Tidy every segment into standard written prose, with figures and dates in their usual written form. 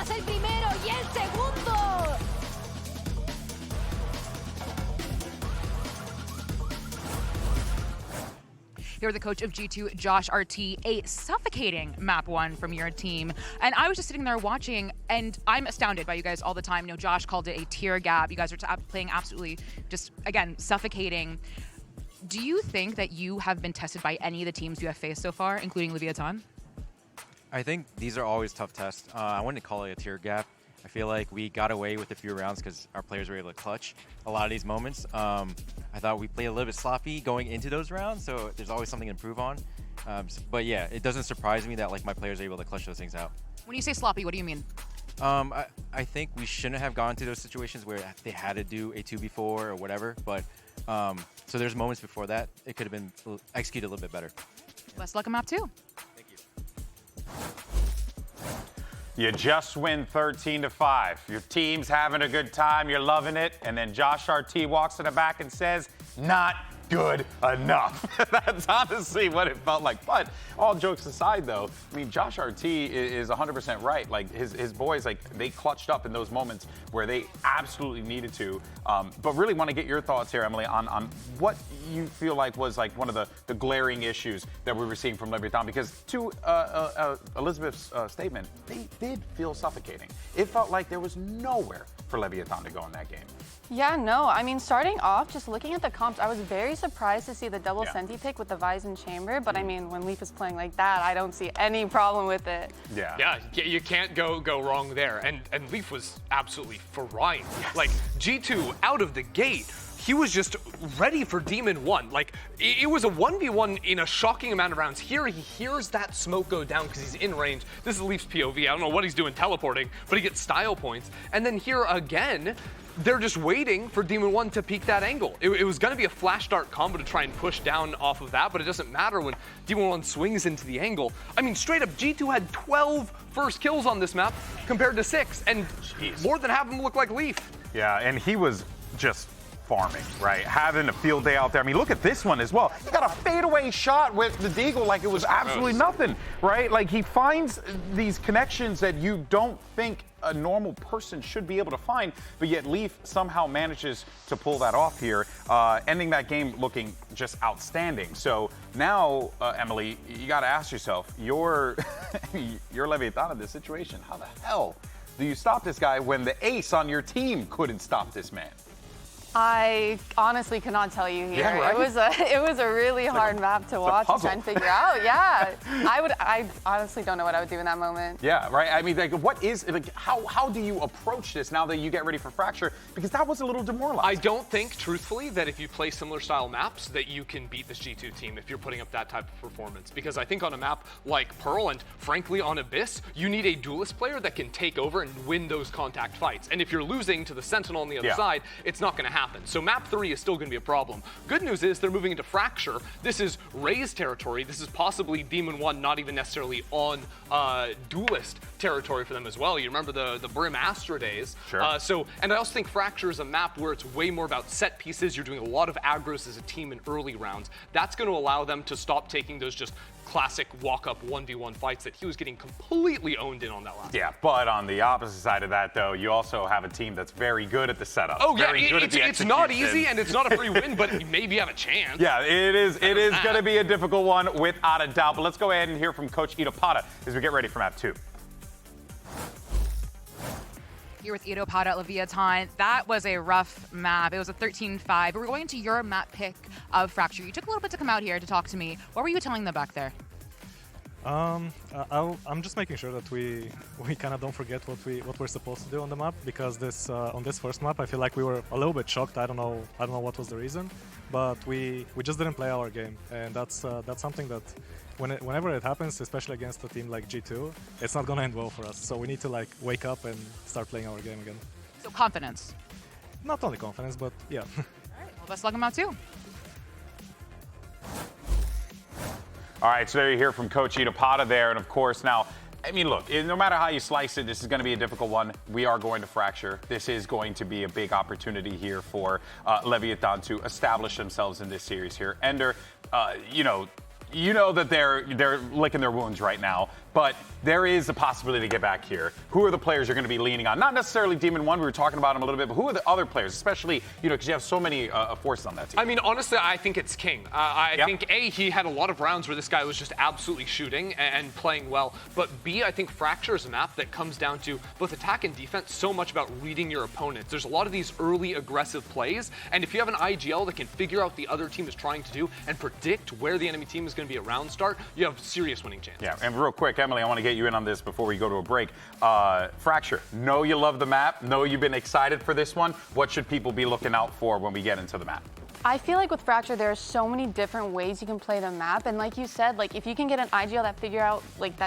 apenas el primero y el segundo. You're the coach of G2, Josh RT, a suffocating map 1 from your team. And I was just sitting there watching, and I'm astounded by you guys all the time. You know, Josh called it a tear gap. You guys are playing absolutely just, again, suffocating. Do you think that you have been tested by any of the teams you have faced so far, including Leviatán? I think these are always tough tests. I wouldn't call it a tear gap. I feel like we got away with a few rounds because our players were able to clutch a lot of these moments. I thought we played a little bit sloppy going into those rounds, so there's always something to improve on. But yeah, it doesn't surprise me that like my players are able to clutch those things out. When you say sloppy, what do you mean? I think we shouldn't have gone to those situations where they had to do a 2v4 or whatever, but so there's moments before that it could have been executed a little bit better. Best luck on map 2. Thank you. You just win 13-5. Your team's having a good time, you're loving it, and then Josh RT walks in the back and says, not good enough. That's honestly what it felt like. But all jokes aside, though, I mean, Josh RT is 100% right. Like his boys, like they clutched up in those moments where they absolutely needed to. But really want to get your thoughts here, Emily, on what you feel like was like one of the glaring issues that we were seeing from Leviatán. Because to Elizabeth's statement, they did feel suffocating. It felt like there was nowhere for Leviatán to go in that game. Yeah, no, I mean, starting off, just looking at the comps, I was very surprised to see the double Senti pick with the Verizon chamber, but I mean, when Leaf is playing like that, I don't see any problem with it. Yeah, you can't go wrong there, and Leaf was absolutely frying. Yes. Like, G2, out of the gate, he was just ready for Demon 1. Like, it was a 1v1 in a shocking amount of rounds. Here, he hears that smoke go down because he's in range. This is Leaf's POV. I don't know what he's doing teleporting, but he gets style points. And then here again, they're just waiting for Demon 1 to peek that angle. It was going to be a flash dart combo to try and push down off of that, but it doesn't matter when Demon 1 swings into the angle. I mean, straight up, G2 had 12 first kills on this map compared to 6, and more than half of them look like Leaf. Yeah, and he was just farming, right? Having a field day out there. I mean, look at this one as well. He got a fadeaway shot with the Deagle like it was absolutely nothing, right? Like he finds these connections that you don't think a normal person should be able to find, but yet Leaf somehow manages to pull that off here, ending that game looking just outstanding. So now, Emily, you got to ask yourself, you're Leviatán in this situation. How the hell do you stop this guy when the ace on your team couldn't stop this man? I honestly cannot tell you here. Yeah, right? It was a really hard map to watch and try and figure out. Yeah, I honestly don't know what I would do in that moment. Yeah, right. I mean, like, what is like? How do you approach this now that you get ready for Fracture? Because that was a little demoralizing. I don't think, truthfully, that if you play similar style maps, that you can beat this G2 team if you're putting up that type of performance. Because I think on a map like Pearl and frankly on Abyss, you need a duelist player that can take over and win those contact fights. And if you're losing to the Sentinel on the other side, it's not going to happen. So map 3 is still going to be a problem. Good news is they're moving into Fracture. This is Ray's territory. This is possibly Demon 1 not even necessarily on duelist territory for them as well. You remember the Brim Astra days. Sure. And I also think Fracture is a map where it's way more about set pieces. You're doing a lot of aggros as a team in early rounds. That's going to allow them to stop taking those just classic walk-up 1v1 fights that he was getting completely owned in on that last. Yeah, but on the opposite side of that, though, you also have a team that's very good at the setup. Oh yeah, it's not easy and it's not a free win, but maybe you have a chance. Yeah, it is going to be a difficult one without a doubt. But let's go ahead and hear from Coach Itopata as we get ready for map 2. You're with Itopata at Leviatán. That was a rough map. It was a 13-5. But we're going to your map pick of Fracture. You took a little bit to come out here to talk to me. What were you telling them back there? I'm just making sure that we kind of don't forget what we're supposed to do on the map, because this on this first map I feel like we were a little bit shocked. I don't know what was the reason, but we just didn't play our game, and that's something that whenever it happens, especially against a team like G2, it's not gonna end well for us. So we need to like wake up and start playing our game again. So confidence. Not only confidence, but yeah. All right, well, best luck on map 2. All right, so there you hear from Coach Itopata there. And of course, now, I mean, look, no matter how you slice it, this is going to be a difficult one. We are going to Fracture. This is going to be a big opportunity here for Leviatán to establish themselves in this series here. Ender, you know, you know that they're licking their wounds right now, but there is a possibility to get back here. Who are the players you're going to be leaning on? Not necessarily Demon 1, we were talking about him a little bit, but who are the other players, especially, because you have so many forces on that team? I mean, honestly, I think it's King. I think, A, he had a lot of rounds where this guy was just absolutely shooting and playing well, but B, I think Fracture is a map that comes down to both attack and defense, so much about reading your opponents. There's a lot of these early aggressive plays, and if you have an IGL that can figure out the other team is trying to do and predict where the enemy team is going to be at round start, you have serious winning chances. Yeah, and real quick, Emily, I want to get you in on this before we go to a break. Fracture, know you love the map, know you've been excited for this one. What should people be looking out for when we get into the map? I feel like with Fracture, there are so many different ways you can play the map, and like you said, like if you can get an IGL that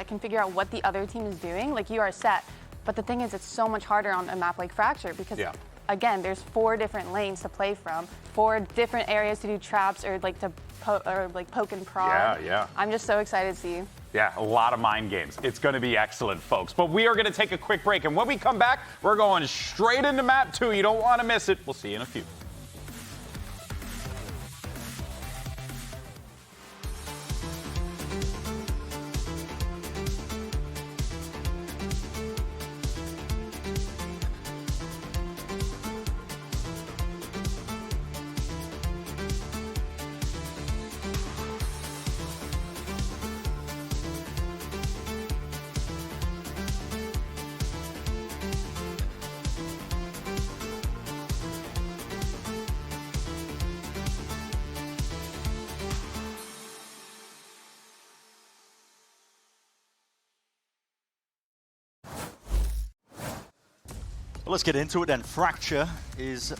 can figure out what the other team is doing, like you are set. But the thing is, it's so much harder on a map like Fracture because, again, there's 4 different lanes to play from, 4 different areas to do traps or like to poke and prod. Yeah. I'm just so excited to see. Yeah, a lot of mind games. It's going to be excellent, folks. But we are going to take a quick break, and when we come back, we're going straight into map 2. You don't want to miss it. We'll see you in a few. Well, let's get into it then. Fracture is,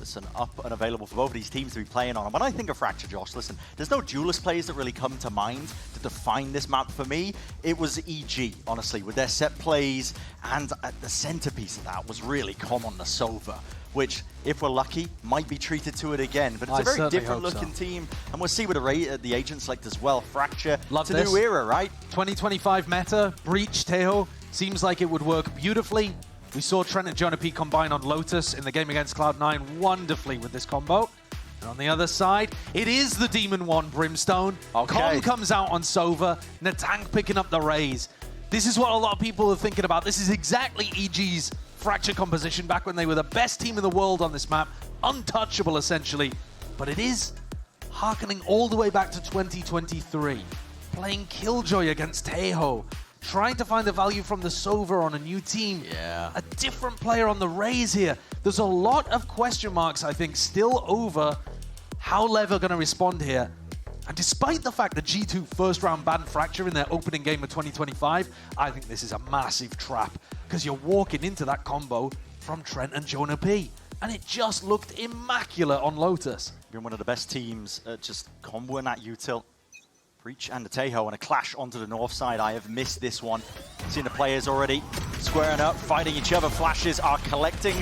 listen, up and available for both of these teams to be playing on. And when I think of Fracture, Josh, listen, there's no duelist plays that really come to mind to define this map for me. It was EG, honestly, with their set plays, and the centerpiece of that was really Common the Sova, which, if we're lucky, might be treated to it again. But it's a very different looking team, and we'll see what the agent select as well. Fracture, it's a new era, right? 2025 meta, Breach, Teho, seems like it would work beautifully. We saw Trent and Jonah P combine on Lotus in the game against Cloud9 wonderfully with this combo. And on the other side, it is the Demon 1 Brimstone. Con comes out on Sova, Natank picking up the Raze. This is what a lot of people are thinking about. This is exactly EG's Fracture composition back when they were the best team in the world on this map. Untouchable, essentially. But it is harkening all the way back to 2023. Playing Killjoy against Teho. Trying to find the value from the Sova on a new team. Yeah. A different player on the Raze here. There's a lot of question marks, I think, still over how Lev are going to respond here. And despite the fact that G2 first round banned Fracture in their opening game of 2025, I think this is a massive trap because you're walking into that combo from Trent and Jonah P. And it just looked immaculate on Lotus. Been one of the best teams at just comboing at util. Breach and the Teho and a clash onto the north side. I have missed this one. Seen the players already squaring up, fighting each other. Flashes are collecting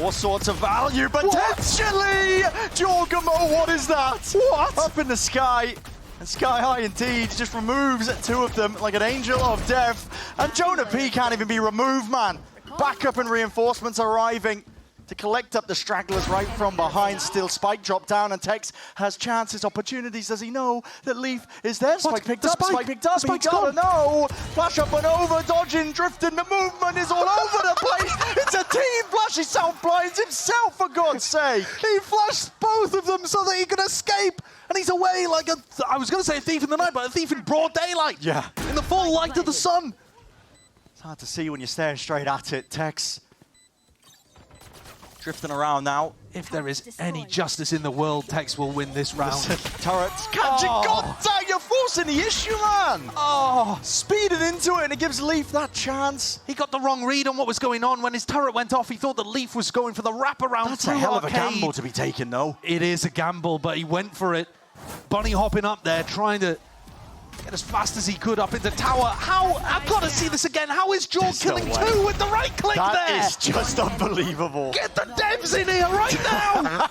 all sorts of value. Potentially! Jorgamo, what is that? What? Up in the sky. And Sky High indeed just removes 2 of them like an angel of death. And Jonah P can't even be removed, man. Backup and reinforcements arriving to collect up the stragglers right from behind. Still Spike dropped down, and Tex has chances, opportunities. Does he know that Leaf is there? Spike picked up, Spike picked up, he gotta know. Flash up and over, dodging, drifting, the movement is all over the place. It's a team flash, he self-blinds himself, for God's sake. He flashed both of them so that he could escape, and he's away like I was gonna say a thief in the night, but a thief in broad daylight. Yeah. In the full light of the sun. It's hard to see when you're staring straight at it. Tex drifting around now. If there is any justice in the world, Tex will win this round. Turrets. God, you're forcing the issue, man! Oh, speeding into it, and it gives Leaf that chance. He got the wrong read on what was going on. When his turret went off, he thought that Leaf was going for the wraparound. That's a hell of a gamble to be taken, though. It is a gamble, but he went for it. Bunny hopping up there, trying to get as fast as he could up into tower. How? I've got to see this again. How is Jorg killing 2 with the right click there? That is just unbelievable. Get the devs in here right now!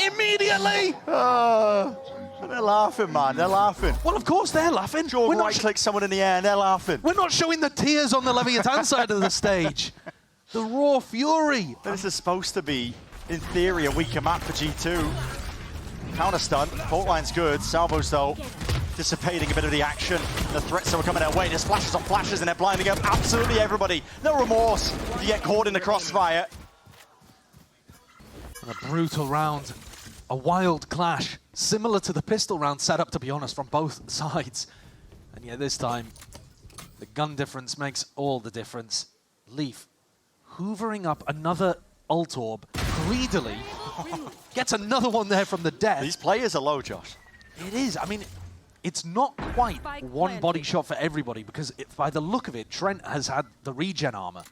Immediately! They're laughing, man. They're laughing. Well, of course they're laughing. Jorg right-clicks someone in the air, and they're laughing. We're not showing the tears on the Leviatán side of the stage. The raw fury. This is supposed to be, in theory, a weaker map for G2. Counter stun. Fault line's good. Salvos, though, dissipating a bit of the action. The threats that were coming their way. There's flashes on flashes and they're blinding up absolutely everybody. No remorse if you get caught in the crossfire. And a brutal round, a wild clash, similar to the pistol round set up, to be honest, from both sides. And yet this time, the gun difference makes all the difference. Leaf hoovering up another ult orb greedily. Gets another one there from the death. These players are low, Josh. It is. I mean, it's not quite one body shot for everybody because by the look of it, Trent has had the regen armor.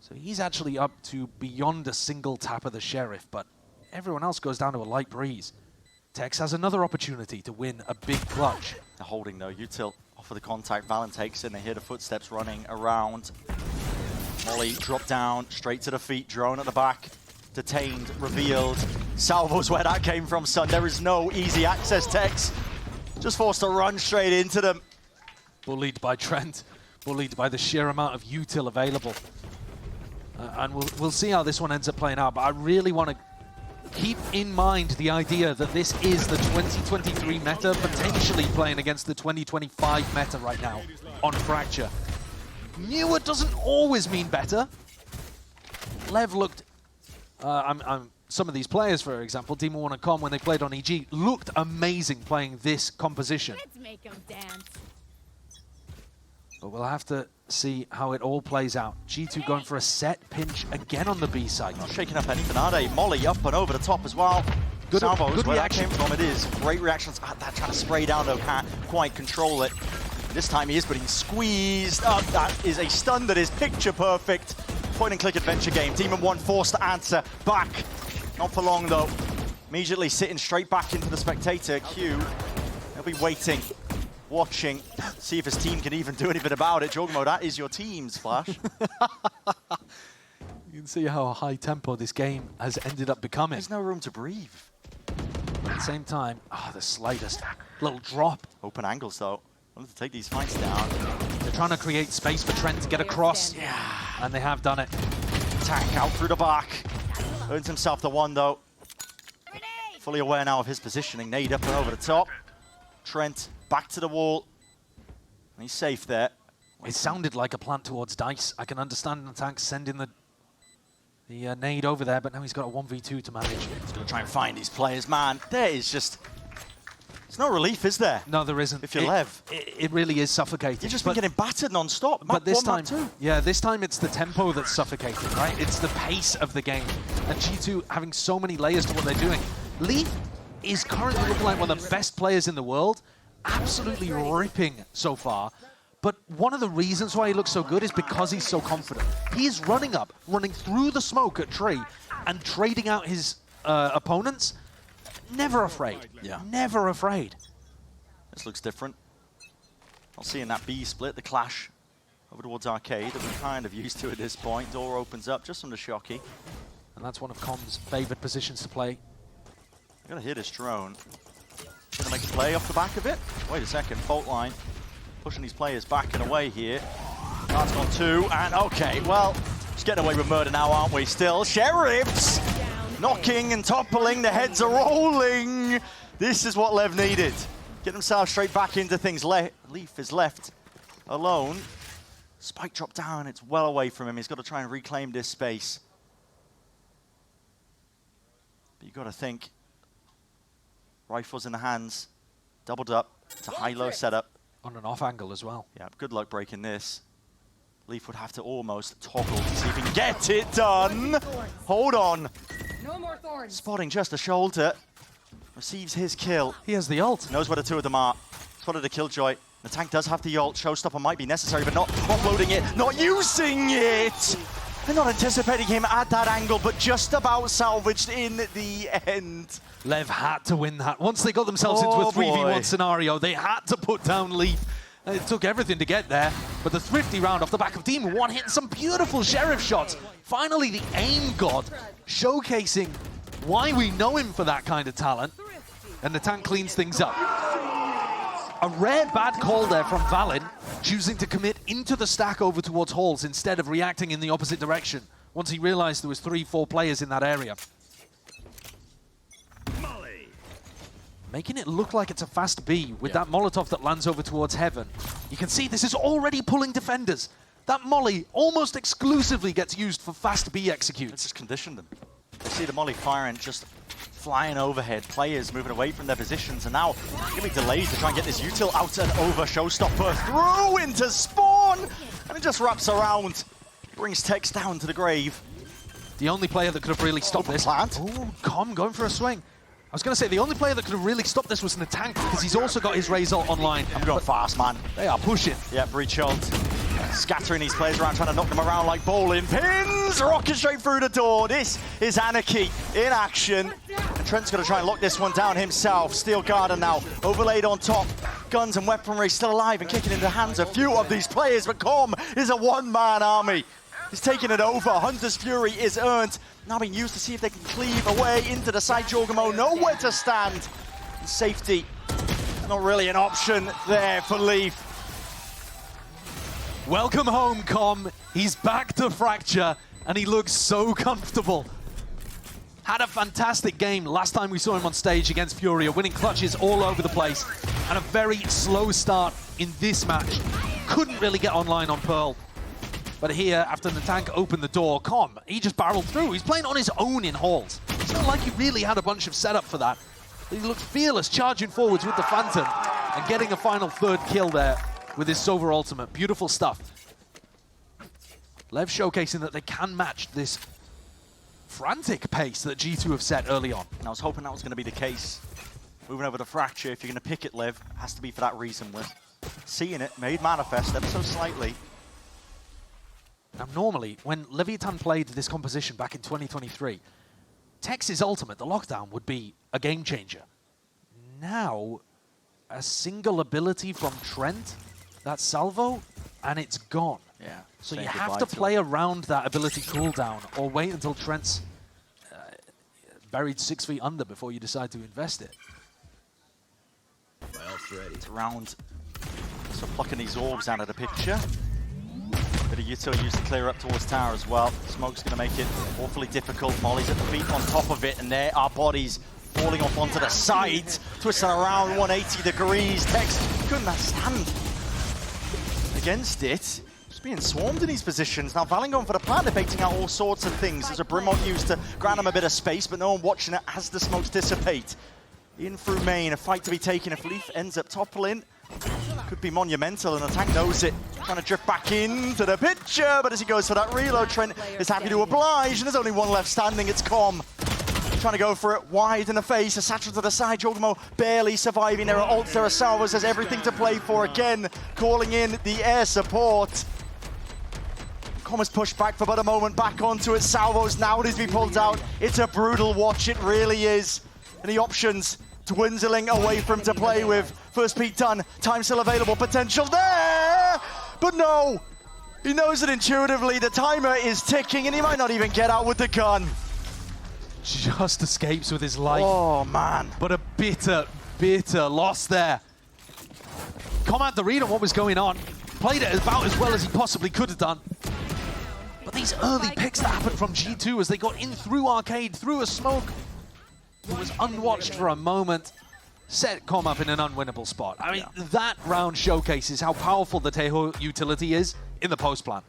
So he's actually up to beyond a single tap of the Sheriff, but everyone else goes down to a light breeze. Tex has another opportunity to win a big clutch. They're holding though. Util off of the contact. Valen takes it and they hear the footsteps running around. Molly dropped down, straight to the feet. Drone at the back. Detained, revealed. Salvo's where that came from, son. There is no easy access, Tex. Just forced to run straight into them. Bullied by Trent. Bullied by the sheer amount of util available. And we'll see how this one ends up playing out. But I really want to keep in mind the idea that this is the 2023 meta, potentially playing against the 2025 meta right now on Fracture. Newer doesn't always mean better. Lev looked... some of these players, for example, Demon 1 and Com, when they played on EG, looked amazing playing this composition. Let's make 'em dance. But we'll have to see how it all plays out. G2 going for a set pinch again on the B side. Not shaking up anything, are they? Molly up and over the top as well. Good Salvo's where reaction. that came from, it is. Great reactions. That trying to spray down though, can't quite control it. This time he is, but he's squeezed up. That is a stun that is picture perfect. Point and click adventure game. Demon 1 forced to answer back. Not for long though. Immediately sitting straight back into the spectator queue. He'll be waiting, watching, see if his team can even do anything about it. Jogmo, that is your team's Flash. You can see how high tempo this game has ended up becoming. There's no room to breathe. At the same time, the slightest little drop. Open angles though. Wanted to take these fights down. They're trying to create space for Trent to get across. Yeah. And they have done it. Tank out through the back. Earns himself the one though. Fully aware now of his positioning. Nade up and over the top. Trent back to the wall. And he's safe there. It sounded like a plant towards Dice. I can understand the tank sending the nade over there, but now he's got a 1v2 to manage. He's going to try and find these players. Man, there is just... There's no relief, is there? No, there isn't. If you're Lev. It really is suffocating. You've just been getting battered non-stop. But this time, too. yeah, this time it's the tempo that's suffocating, right? It's the pace of the game. And G2 having so many layers to what they're doing. Leaf is currently looking like one of the best players in the world. Absolutely ripping so far. But one of the reasons why he looks so good is because he's so confident. He's running up, running through the smoke at Tree and trading out his opponents. Never afraid. Yeah. Never afraid. This looks different. Not seeing that B split, the clash over towards Arcade that we're kind of used to at this point. Door opens up just under Shocky. And that's one of Com's favored positions to play. I'm going to hear this drone. Going to make a play off the back of it. Wait a second, fault line. Pushing these players back and away here. That's gone 2, and okay, well, just getting away with murder now, aren't we? Still, Sheriffs knocking and toppling, the heads are rolling. This is what Lev needed. Get himself straight back into things. Leaf is left alone. Spike dropped down, it's well away from him. He's got to try and reclaim this space. But you've got to think, rifles in the hands, doubled up, it's a high-low setup. On an off angle as well. Yeah, good luck breaking this. Leaf would have to almost toggle to see if he can get it done. Hold on. No more thorns. Spotting just a shoulder. Receives his kill. He has the ult. Knows where the two of them are. Spotted a Killjoy. The tank does have the ult. Showstopper might be necessary, but not offloading it. Not using it. They're not anticipating him at that angle, but just about salvaged in the end. Lev had to win that. Once they got themselves into a 3v1 scenario, they had to put down Leaf. It took everything to get there, but the thrifty round off the back of Demon 1 hitting some beautiful Sheriff shots. Finally, the aim god showcasing why we know him for that kind of talent, and the tank cleans things up. A rare bad call there from Valen, choosing to commit into the stack over towards Halls instead of reacting in the opposite direction, once he realized there was 3-4 players in that area. making it look like it's a fast B with that Molotov that lands over towards Heaven. You can see this is already pulling defenders. That molly almost exclusively gets used for fast B executes. It's just conditioned them. They see the molly firing, just flying overhead. Players moving away from their positions, and now going to be delayed to try and get this util out and over. Showstopper through into spawn, and it just wraps around. Brings Tex down to the grave. The only player that could have really stopped this. Ooh, Com going for a swing. I was going to say, the only player that could have really stopped this was Natank, because he's also got his Razor online. I'm going fast, man. They are pushing. Yeah, Breach ult. Scattering these players around, trying to knock them around like bowling pins. Rocket straight through the door. This is Anarchy in action. And Trent's going to try and lock this one down himself. Steel Garden now overlaid on top. Guns and weaponry still alive and kicking in the hands of a few of these players. But Com is a one-man army. He's taking it over. Hunter's Fury is earned. Now being used to see if they can cleave away into the side. Jorgamo nowhere to stand. And safety, not really an option there for Leaf. Welcome home, Com. He's back to Fracture, and he looks so comfortable. Had a fantastic game last time we saw him on stage against Furia, winning clutches all over the place, and a very slow start in this match. Couldn't really get online on Pearl. But here, after the tank opened the door, Com, he just barreled through. He's playing on his own in halls. It's not like he really had a bunch of setup for that. He looked fearless, charging forwards with the Phantom, and getting a final third kill there with his Silver ultimate. Beautiful stuff. Lev showcasing that they can match this frantic pace that G2 have set early on. And I was hoping that was going to be the case. Moving over to Fracture, if you're going to pick it, Lev, has to be for that reason. We're seeing it made manifest ever so slightly. Now, normally, when Leviatán played this composition back in 2023, Tex's ultimate, the lockdown, would be a game changer. Now, a single ability from Trent, that salvo, and it's gone. Yeah. So you have to play around that ability cooldown, or wait until Trent's buried 6 feet under before you decide to invest it. It's around, so plucking these orbs out of the picture. Bit of util used to clear up towards tower as well. Smoke's going to make it awfully difficult. Molly's at the feet on top of it, and there are bodies falling off onto the sides, twisting around 180 degrees. Tex couldn't stand against it. Just being swarmed in these positions. Now Valen going for the plant, debating out all sorts of things. There's a Brimont used to grant him a bit of space, but no one watching it as the smokes dissipate. In through main, a fight to be taken. If Leaf ends up toppling, could be monumental, and the tank knows it. Trying to drift back into the picture, but as he goes for that reload, Trent is happy to oblige, and there's only one left standing. It's Com. Trying to go for it wide in the face, a satchel to the side. Jorgamo barely surviving. There are ults, there are salvos, there's everything to play for. Again, calling in the air support. Com is pushed back for but a moment, back onto it. Salvos now needs to be pulled out. It's a brutal watch, it really is. And the options dwindling away from to play with. First peak done, time still available, potential there! But no! He knows it intuitively, the timer is ticking, and he might not even get out with the gun. Just escapes with his life. Oh, man. But a bitter, bitter loss there. Com had the read on what was going on. Played it about as well as he possibly could have done. But these early picks that happened from G2 as they got in through Arcade, through a smoke, it was unwatched for a moment, set Com up in an unwinnable spot. I mean, that round showcases how powerful the Teho utility is in the post plan.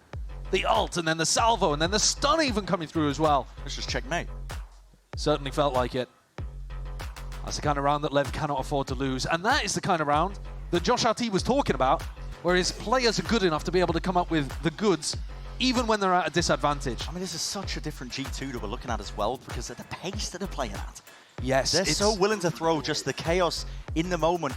The ult, and then the salvo, and then the stun even coming through as well. It's just checkmate. Certainly felt like it. That's the kind of round that Lev cannot afford to lose. And that is the kind of round that Josh RT was talking about, where his players are good enough to be able to come up with the goods, even when they're at a disadvantage. I mean, this is such a different G2 that we're looking at as well, because of the pace that they're playing at. Yes, They're so willing to throw just the chaos in the moment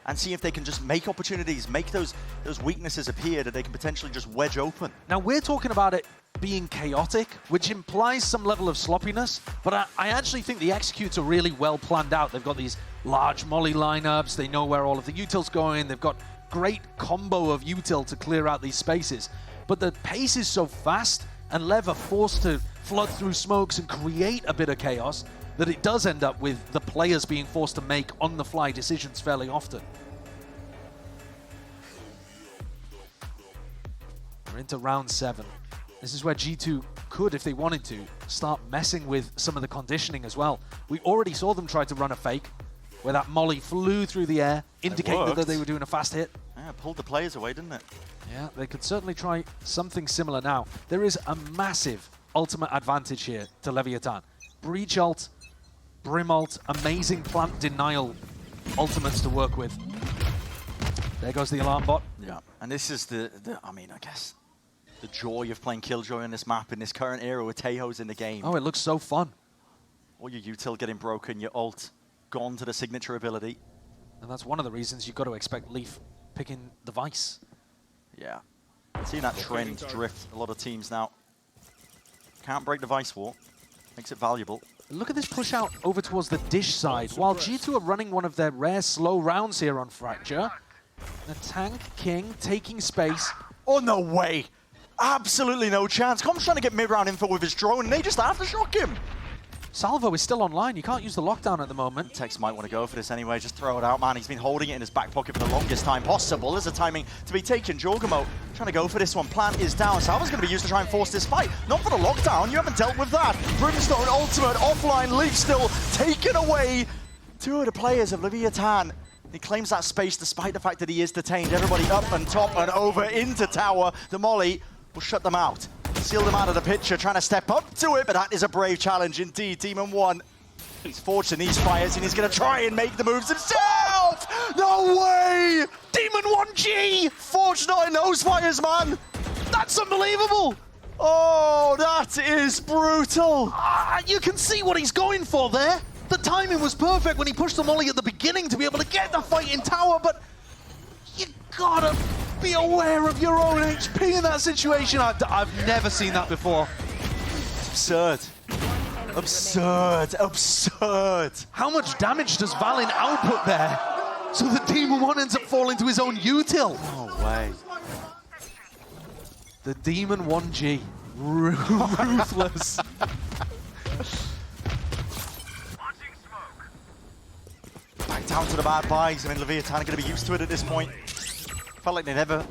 and see if they can just make opportunities, make those weaknesses appear that they can potentially just wedge open. Now, we're talking about it being chaotic, which implies some level of sloppiness, but I actually think the executes are really well planned out. They've got these large molly lineups, they know where all of the util's going, they've got great combo of util to clear out these spaces. But the pace is so fast, and Lev are forced to flood through smokes and create a bit of chaos, that it does end up with the players being forced to make on-the-fly decisions fairly often. We're into round 7. This is where G2 could, if they wanted to, start messing with some of the conditioning as well. We already saw them try to run a fake. where that molly flew through the air, indicating that they were doing a fast hit. Yeah, pulled the players away, didn't it? Yeah, they could certainly try something similar now. There is a massive ultimate advantage here to Leviatán. Breach ult, Brim ult, amazing plant denial ultimates to work with. There goes the alarm bot. Yeah, and this is I mean, I guess, the joy of playing Killjoy on this map in this current era with Taeho's in the game. Oh, it looks so fun. All your util getting broken, your ult gone to the signature ability. And that's one of the reasons you've got to expect Leaf picking the Vice. Yeah, seeing that trend drift a lot of teams now. Can't break the Vice wall, makes it valuable. Look at this push out over towards the dish side, while G2 are running one of their rare slow rounds here on Fracture. The Tank King taking space. Oh, no way! Absolutely no chance. Com's trying to get mid-round info with his drone, and they just aftershock him. Salvo is still online. You can't use the lockdown at the moment. Tex might want to go for this anyway. Just throw it out, man. He's been holding it in his back pocket for the longest time possible. There's a timing to be taken. Jorgamo trying to go for this one. Plan is down. Salvo's going to be used to try and force this fight. Not for the lockdown. You haven't dealt with that. Brimstone ultimate offline. Leaf still taken away. Two of the players of Leviatán. He claims that space despite the fact that he is detained. Everybody up and top and over into tower. The molly will shut them out. Seal them out of the picture, trying to step up to it, but that is a brave challenge indeed. Demon 1, he's forged in these fires, and he's going to try and make the moves himself! No way! Demon 1G! Forged not in those fires, man! That's unbelievable! Oh, that is brutal! You can see what he's going for there. The timing was perfect when he pushed the molly at the beginning to be able to get the fight in tower, but you gotta be aware of your own HP in that situation. I've never seen that before. Absurd. Absurd. Absurd. How much damage does Valin output there? So the Demon 1 ends up falling to his own util. No way. The Demon 1G. Ruthless. Back down to the bad buys. I mean, Leviatán are going to be used to it at this point. Felt like they never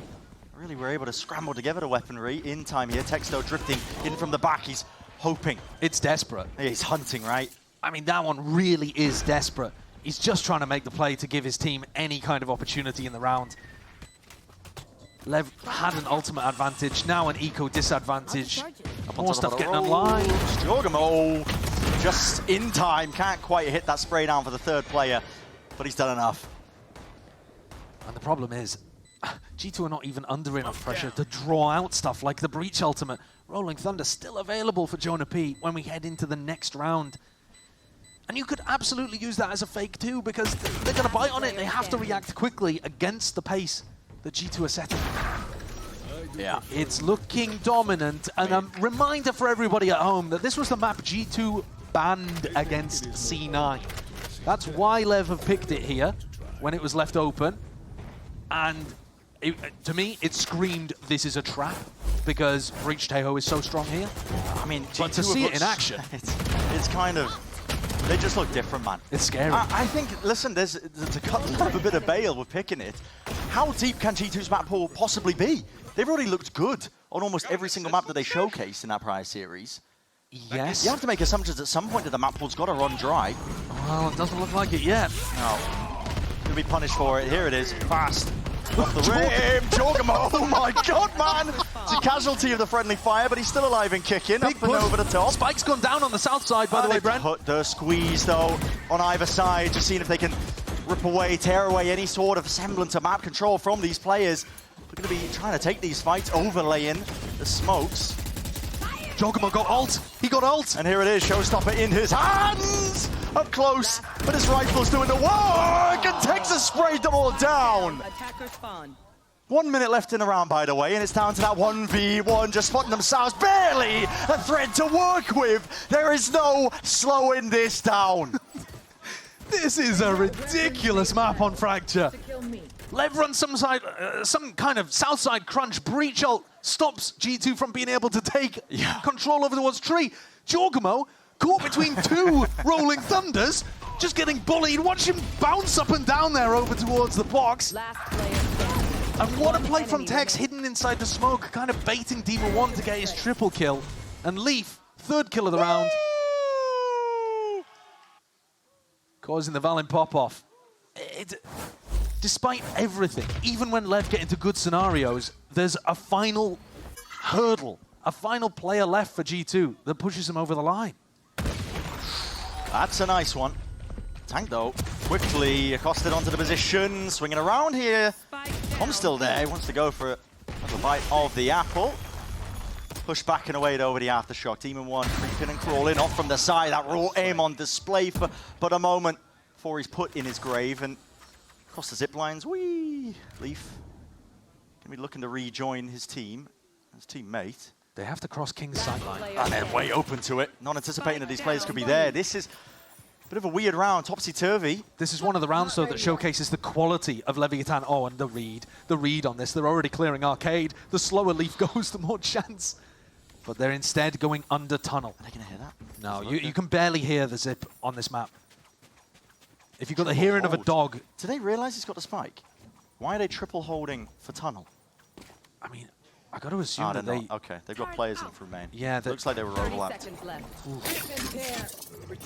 really were able to scramble together the weaponry in time here. Texto drifting in from the back. He's hoping. It's desperate. Yeah, he's hunting, right? I mean, that one really is desperate. He's just trying to make the play to give his team any kind of opportunity in the round. Lev had an ultimate advantage, now an eco disadvantage. More stuff getting online. Jorgamo just in time. Can't quite hit that spray down for the third player, but he's done enough. And the problem is, G2 are not even under enough pressure to draw out stuff like the Breach ultimate. Rolling Thunder still available for Jonah P when we head into the next round. And you could absolutely use that as a fake too, because they're going to bite on it. They have to react quickly against the pace that G2 are setting. Yeah. It's looking dominant. And a reminder for everybody at home that this was the map G2 banned against C9. That's why Lev have picked it here when it was left open. And to me, it screamed, this is a trap, because Breach Taeho is so strong here. I mean, but to see it in action, it's kind of, they just look different, man. It's scary. I think, listen, there's to cut a bit of bail with picking it. How deep can G2's map pool possibly be? They've already looked good on almost every single map that they showcased in that prior series. Yes. You have to make assumptions at some point that the map pool's got to run dry. Well, it doesn't look like it yet. No. Gonna be punished for it. Here it is. Fast. Off the rim. Jorgamo. Oh my god, man. It's a casualty of the friendly fire, but he's still alive and kicking. Up and over the top. Spike's gone down on the south side, by the way, Brent. Put the squeeze, though, on either side. Just seeing if they can rip away, tear away any sort of semblance of map control from these players. We're going to be trying to take these fights, overlaying the smokes. Jorgamo got ult. He got ult. And here it is, Showstopper in his hands. Up close, but his rifle's doing the work. And Texas sprayed them all down. Attacker spawn. 1 minute left in the round, by the way, and it's down to that 1v1, just spotting themselves barely a thread to work with. There is no slowing this down. This is a ridiculous map on Fracture. Lev runs some kind of south side crunch. Breach ult stops G2 from being able to take control over towards tree. Jorgamo caught between two Rolling Thunders, just getting bullied. Watch him bounce up and down there over towards the box. And what a play from Tex, hidden inside the smoke, kind of baiting Demon 1 to get his triple kill. And Leaf, third kill of the round. causing the Valen pop-off. Despite everything, even when Lev get into good scenarios, there's a final hurdle, a final player left for G2 that pushes them over the line. That's a nice one. Tank, though, quickly accosted onto the position, swinging around here. Tom's still there, he wants to go for a bite of the apple. Push back and away over the aftershock. Demon 1 creeping and crawling off from the side. That raw aim on display for but a moment before he's put in his grave. And across the zip lines, whee! Leaf gonna be looking to rejoin his team, his teammate. They have to cross King's sideline. And they're way open to it. Not anticipating that these players could be there. This is a bit of a weird round, topsy-turvy. This is one of the rounds, though, that showcases the quality of Leviatán. Oh, and the read on this. They're already clearing arcade. The slower Leaf goes, the more chance. But they're instead going under tunnel. Are they going to hear that? No, you can barely hear the zip on this map. If you've got the hearing of a dog... Do they realize he's got the spike? Why are they triple holding for tunnel? I mean, I got to assume that they... Okay, they've got players in through main. Yeah, looks like they were overlapped.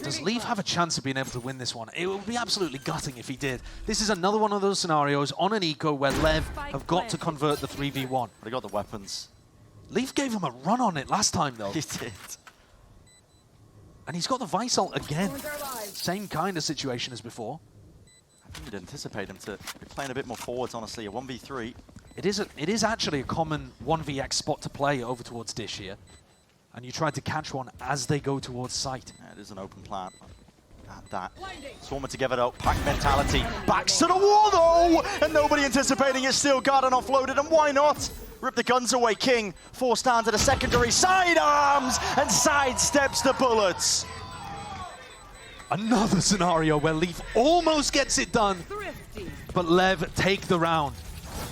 Does Leaf have a chance of being able to win this one? It would be absolutely gutting if he did. This is another one of those scenarios on an eco where Lev have got to convert the 3v1. They got the weapons. Leaf gave him a run on it last time, though. He did. And he's got the Vice ult again. Same kind of situation as before. I think you'd anticipate him to be playing a bit more forwards, honestly. A 1v3. It is actually a common 1vx spot to play over towards Dish here. And you try to catch one as they go towards site. Yeah, it is an open plan. That. Swarming together though, pack mentality. Backs to the wall though! And nobody anticipating it, still got and offloaded, and why not? Rip the guns away, King. Forced down to the secondary, sidearms, and sidesteps the bullets. Another scenario where Leaf almost gets it done, but Lev take the round.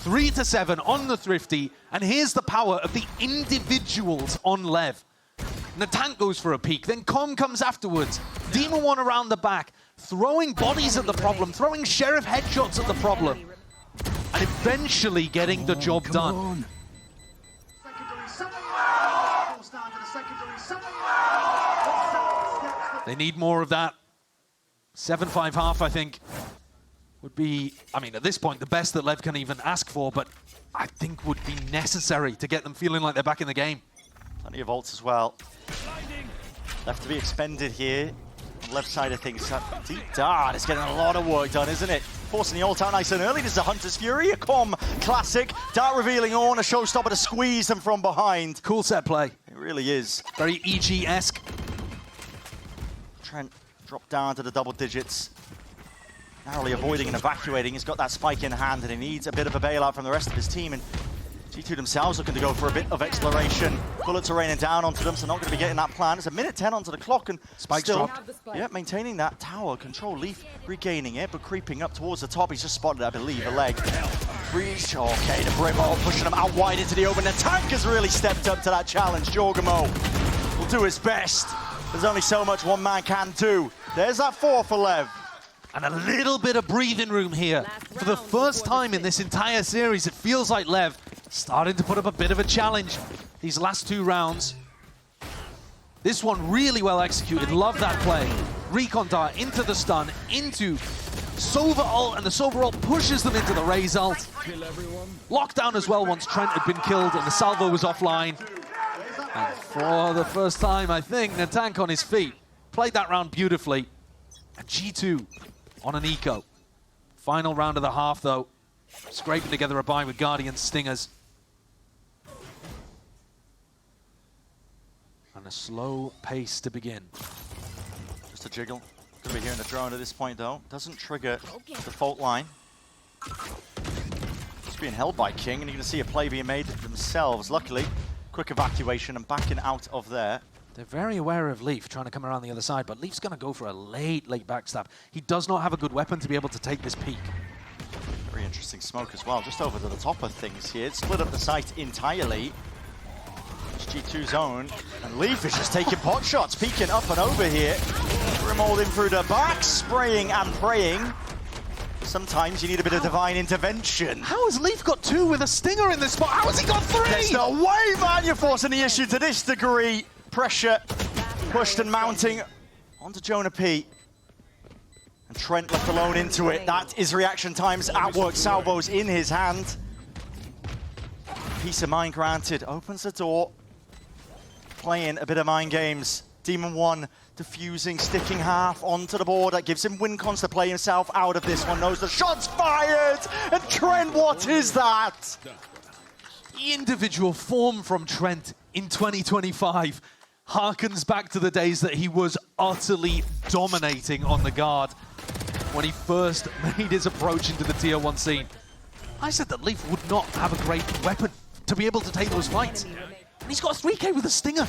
3-7 on the Thrifty, and here's the power of the individuals on Lev. And the tank goes for a peek, then Com comes afterwards. Demon 1 around the back, throwing bodies at the problem, throwing Sheriff headshots at the problem, and eventually getting the job done. They need more of that. 7-5 half, I think, would be, I mean, at this point, the best that Lev can even ask for, but I think would be necessary to get them feeling like they're back in the game. Plenty of ults as well. Left to be expended here. On the left side of things. Deep Dart is getting a lot of work done, isn't it? Forcing the ult out nice and early. This is a Hunter's Fury, a Com classic. Dart revealing on, a showstopper to squeeze them from behind. Cool set play. It really is. Very EG-esque. Trent dropped down to the double digits. Narrowly avoiding and evacuating. He's got that spike in hand and he needs a bit of a bailout from the rest of his team. And G2 themselves looking to go for a bit of exploration. Bullets are raining down onto them, so not going to be getting that plan. It's a minute 10 onto the clock and Spike's still, dropped. yeah, maintaining that tower control. Leaf regaining it, but creeping up towards the top. He's just spotted, I believe, a leg. Breach, okay, the Brimall pushing him out wide into the open. The tank has really stepped up to that challenge. Jorgamo will do his best. There's only so much one man can do. There's that 4 for Lev. And a little bit of breathing room here. For the first time in this entire series, it feels like Lev starting to put up a bit of a challenge these last 2 rounds. This one really well executed. Love that play. Recon dart into the stun, into Sova ult, and the Sova ult pushes them into the Raze ult. Lockdown as well once Trent had been killed and the salvo was offline. And for the first time, I think, the tank on his feet. Played that round beautifully. And G2 on an eco. Final round of the half, though. Scraping together a buy with Guardian Stingers. And a slow pace to begin. Just a jiggle. Going to be hearing the drone at this point, though. Doesn't trigger the fault line. It's being held by King, and you're going to see a play being made themselves. Luckily, quick evacuation and backing out of there. They're very aware of Leaf trying to come around the other side, but Leaf's going to go for a late backstab. He does not have a good weapon to be able to take this peak. Very interesting smoke as well, just over to the top of things here. It's split up the site entirely. It's G2's own, and Leaf is just taking pot shots, peeking up and over here. Grimald in through the back, spraying and praying. Sometimes you need a bit of divine intervention. How has Leaf got 2 with a Stinger in this spot? How has he got 3? There's no way, man, you're forcing the issue to this degree. Pressure pushed and mounting onto Jonah P. And Trent left alone into it. That is reaction times at work. Salvo's in his hand. Peace of mind granted. Opens the door. Playing a bit of mind games. Demon 1 diffusing, sticking half onto the board. That gives him win cons to play himself out of this one. Knows the shot's fired! And Trent, what is that? The individual form from Trent in 2025 harkens back to the days that he was utterly dominating on the guard when he first made his approach into the Tier 1 scene. I said that Leaf would not have a great weapon to be able to take those fights. And he's got a 3K with a Stinger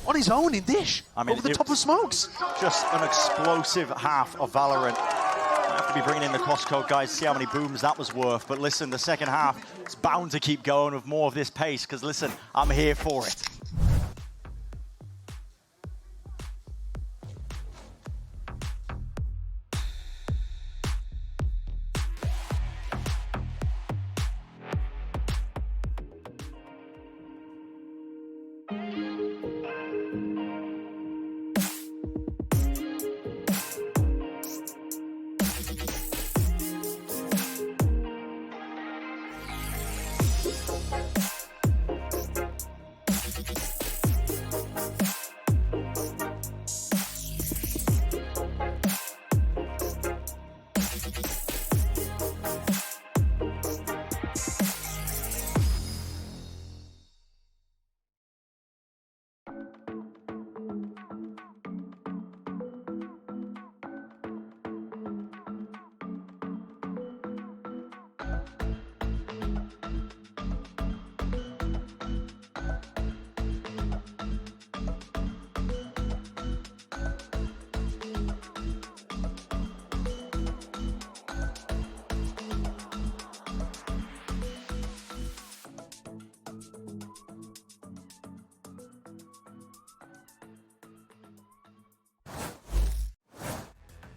on his own in Dish, over the top of smokes. Just an explosive half of Valorant. I have to be bringing in the cost code, guys, see how many booms that was worth. But listen, the second half is bound to keep going with more of this pace, because listen, I'm here for it.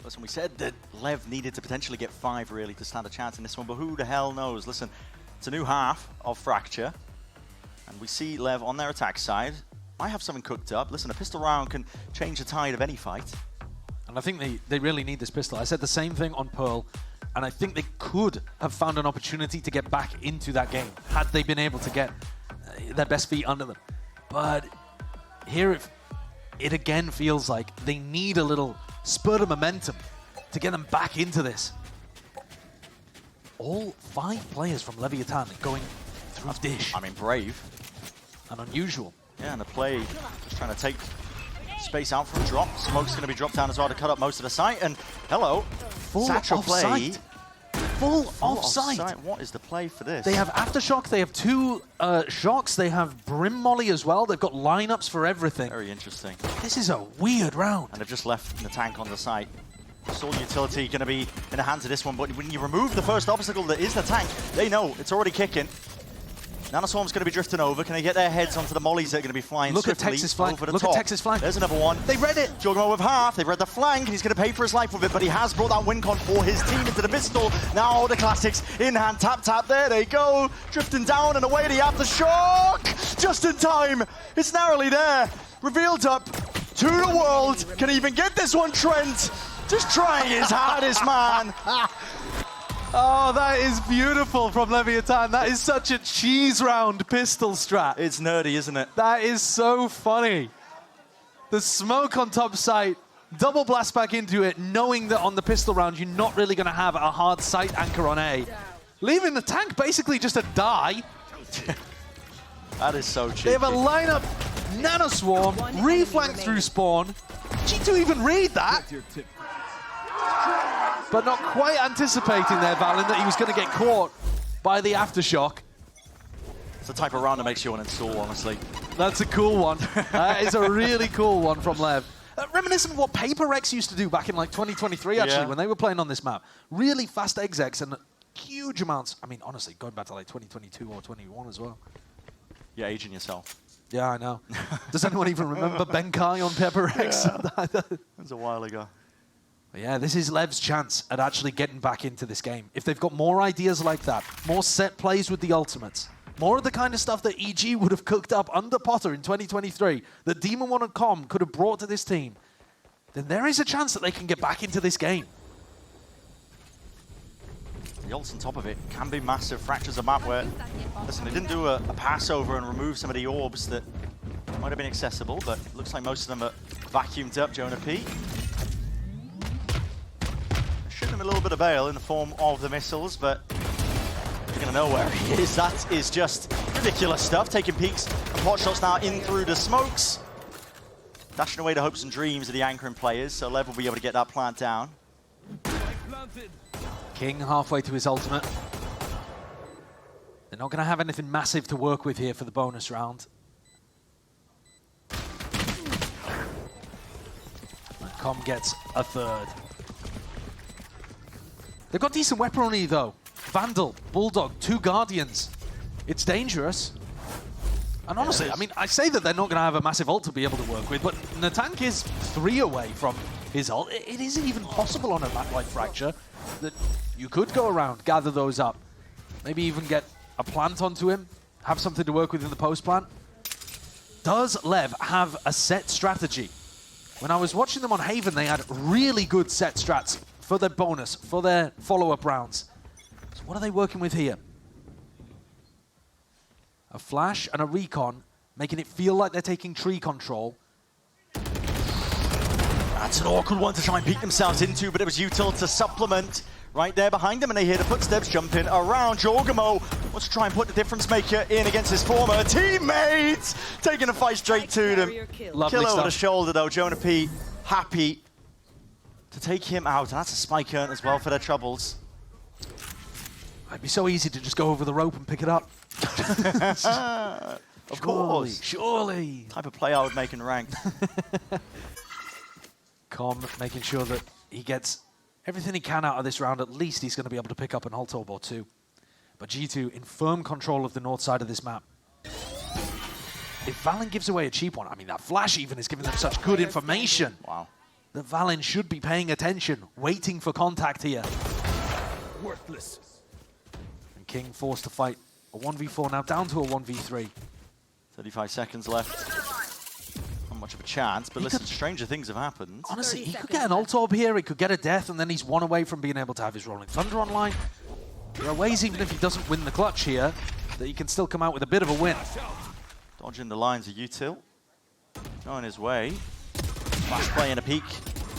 Listen, we said that Lev needed to potentially get 5 really to stand a chance in this one, but who the hell knows? Listen, it's a new half of Fracture, and we see Lev on their attack side. Might have something cooked up. Listen, a pistol round can change the tide of any fight. And I think they really need this pistol. I said the same thing on Pearl, and I think they could have found an opportunity to get back into that game had they been able to get their best feet under them. But here it again feels like they need a little spurt of momentum to get them back into this. All 5 players from Leviatán going through Dish. I mean, brave. And unusual. Yeah, and the play just trying to take space out from drop. Smoke's going to be dropped down as well to cut up most of the site. And hello, full Satchel play. Full offside. What is the play for this? They have Aftershock, they have 2 shocks, they have Brim Molly as well. They've got lineups for everything. Very interesting. This is a weird round. And they've just left the tank on the site. Soul utility going to be in the hands of this one, but when you remove the first obstacle that is the tank, they know it's already kicking. Nanoswarm's going to be drifting over. Can they get their heads onto the mollies that are going to be flying Look at swiftly Texas flank. over the Look top? at Texas flank. There's another one. They read it. Juggernaut with half. They've read the flank, and he's going to pay for his life with it, but he has brought that win con for his team into the pistol. Now the classics in hand. Tap, tap. There they go. Drifting down and away the aftershock. Just in time. It's narrowly there. Revealed up to the world. Can he even get this one, Trent? Just trying his hardest, man. Oh, that is beautiful from Leviatán. That is such a cheese round pistol strat. It's nerdy, isn't it? That is so funny. The smoke on top site, double blast back into it, knowing that on the pistol round, you're not really going to have a hard sight anchor on A. Leaving the tank basically just a die. That is so cheeky. They have a lineup, Nanoswarm, reflank through spawn. G2 even read that. But not quite anticipating there, Valen, that he was going to get caught by the Aftershock. It's the type of round that makes you want to install, honestly. That's a cool one. That is a really cool one from Lev. Reminiscent of what Paper Rex used to do back in like 2023, actually, when they were playing on this map. Really fast execs and huge amounts. I mean, honestly, going back to like 2022 or 21 as well. You're aging yourself. Yeah, I know. Does anyone even remember Benkai on Paper Rex? Yeah. That was a while ago. Yeah, this is Lev's chance at actually getting back into this game. If they've got more ideas like that, more set plays with the ultimates, more of the kind of stuff that EG would have cooked up under Potter in 2023, that Demon 1 and Com could have brought to this team, then there is a chance that they can get back into this game. ults on top of it can be massive. Fractures a map where, listen, they didn't do a passover and remove some of the orbs that might have been accessible, but it looks like most of them are vacuumed up. Jonah P. Shooting him a little bit of bail in the form of the missiles, but you're going to know where he is. That is just ridiculous stuff. Taking peeks and pot shots now in through the smokes. Dashing away the hopes and dreams of the anchoring players, so Lev will be able to get that plant down. King halfway to his ultimate. They're not going to have anything massive to work with here for the bonus round. And Com gets a third. They've got decent weaponry though. Vandal, Bulldog, 2 Guardians. It's dangerous. And honestly, I mean, I say that they're not going to have a massive ult to be able to work with, but Natank is 3 away from his ult. It isn't even possible on a map like Fracture that you could go around, gather those up, maybe even get a plant onto him, have something to work with in the post plant. Does Lev have a set strategy? When I was watching them on Haven, they had really good set strats for their bonus, for their follow-up rounds. So what are they working with here? A flash and a recon, making it feel like they're taking tree control. That's an awkward one to try and peek themselves into, but it was util to supplement right there behind them, and they hear the footsteps jumping around. Jorgamo wants to try and put the difference maker in against his former teammates, taking a fight straight to them. Lovely Kill over stuff. the shoulder though. Jonah P happy to take him out, and that's a spike earn as well for their troubles. It'd be so easy to just go over the rope and pick it up. Of course. Surely. Type of play I would make in ranked. Com making sure that he gets everything he can out of this round. At least he's going to be able to pick up an ult orb or 2. But G2 in firm control of the north side of this map. If Valen gives away a cheap one, I mean, that flash even is giving them such good information. Wow. That Valen should be paying attention, waiting for contact here. Worthless. And King forced to fight a 1v4 now, down to a 1v3. 35 seconds left. Not much of a chance, but listen, stranger things have happened. Honestly, he could get an ult orb here, he could get a death, and then he's 1 away from being able to have his Rolling Thunder online. There are ways, even if he doesn't win the clutch here, that he can still come out with a bit of a win. Dodging the lines of util. Going his way. Flash play and a peek.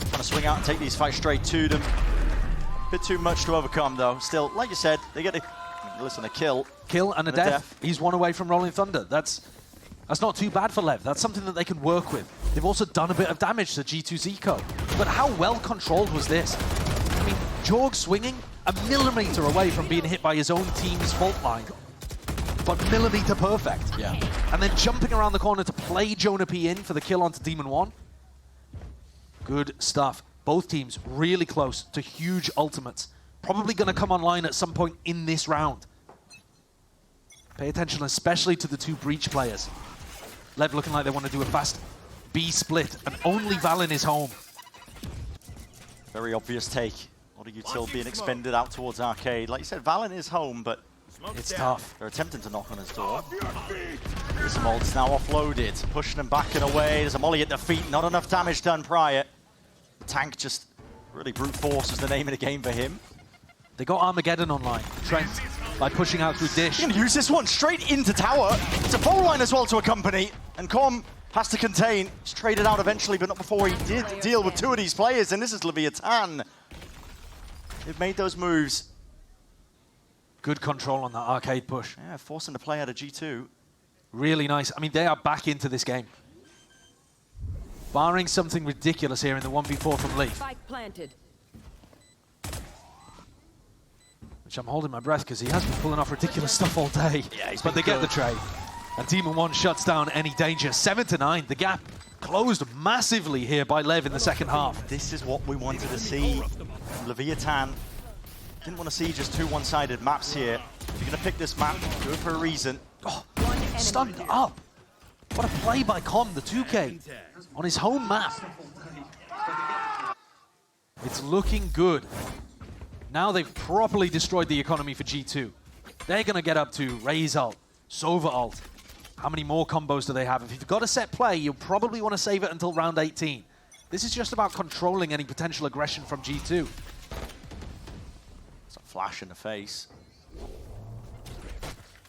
Trying to swing out and take these fights straight to them. Bit too much to overcome though. Still, like you said, they get a kill. Kill and a death. He's 1 away from Rolling Thunder. That's not too bad for Lev. That's something that they can work with. They've also done a bit of damage to G2's eco. But how well controlled was this? I mean, Jorg swinging a millimeter away from being hit by his own team's fault line. But millimeter perfect. Yeah. And then jumping around the corner to play Jonah P in for the kill onto Demon 1. Good stuff. Both teams really close to huge ultimates. Probably going to come online at some point in this round. Pay attention especially to the 2 Breach players. Lev looking like they want to do a fast B split, and only Valen is home. Very obvious take. A lot of util being expended out towards Arcade. Like you said, Valen is home, but It's tough. they're attempting to knock on his door. This mold's now offloaded, pushing him back and away. There's a molly at the feet, not enough damage done prior. Tank just really brute force is the name of the game for him. They got Armageddon online. Trent, by pushing out through Dish. He's going to use this one straight into tower. It's a phone line as well to accompany, and Com has to contain. He's traded out eventually, but not before he did deal with 2 of these players, and this is Leviatán. They've made those moves. Good control on that Arcade push. Yeah, forcing the play out of G2. Really nice. I mean, they are back into this game. Barring something ridiculous here in the 1v4 from Leaf. Spike planted. Which I'm holding my breath because he has been pulling off ridiculous stuff all day. Yeah, he's but they been get the trade. And Demon 1 shuts down any danger. 7-9. The gap closed massively here by Lev in the second half. This is what we wanted to see. Leviatán didn't want to see just 2 one-sided maps here. If you're going to pick this map, do it for a reason. Oh, stunned up. What a play by Com, the 2K, on his home map. It's looking good. Now they've properly destroyed the economy for G2. They're going to get up to Raze ult, Sova ult. How many more combos do they have? If you've got a set play, you'll probably want to save it until round 18. This is just about controlling any potential aggression from G2. So Flash in the face.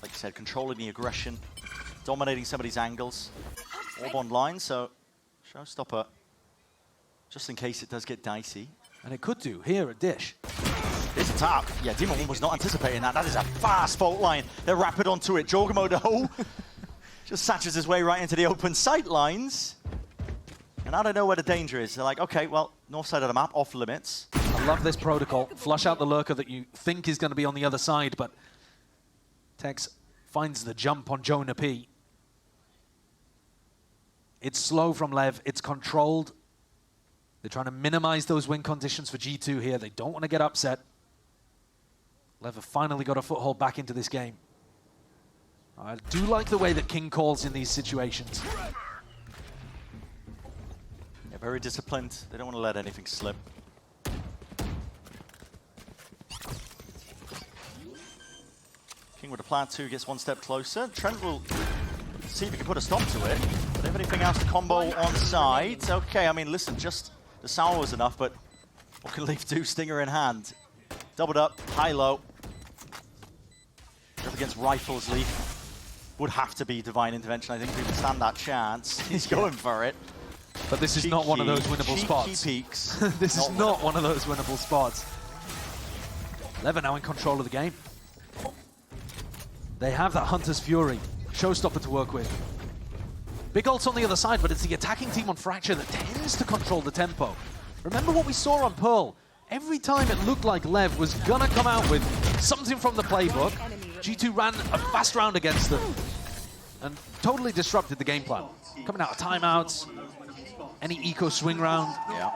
Like you said, controlling the aggression, dominating some of these angles. Orb online, so Showstopper, just in case it does get dicey. And it could do here at Dish. Here's a tap. Yeah, Demon 1 was not anticipating that. That is a fast fault line. They're rapid onto it. Jorgamo, though, just satches his way right into the open sight lines. And I don't know where the danger is. They're like, okay, well, north side of the map, off limits. I love this protocol. Flush out the lurker that you think is going to be on the other side, but Tex finds the jump on Jonah P. It's slow from Lev. It's controlled. They're trying to minimize those win conditions for G2 here. They don't want to get upset. Lev have finally got a foothold back into this game. I do like the way that King calls in these situations. Yeah, very disciplined. They don't want to let anything slip. King with a plan 2 gets one step closer. Trent will see if he can put a stop to it. But if anything else to combo on side. Okay, I mean, listen, just the sour was enough, but what can Leaf do? Stinger in hand. Doubled up, high-low. Up against Rifles, Leaf would have to be Divine Intervention. I think we can stand that chance. He's going for it. But this is not one of those winnable spots. Peaks. This is not one of those winnable spots. Lev are now in control of the game. They have that Hunter's Fury, Showstopper to work with. Big ult's on the other side, but it's the attacking team on Fracture that tends to control the tempo. Remember what we saw on Pearl? Every time it looked like Lev was gonna come out with something from the playbook, G2 ran a fast round against them and totally disrupted the game plan. Coming out of timeouts, any eco swing round. Yeah.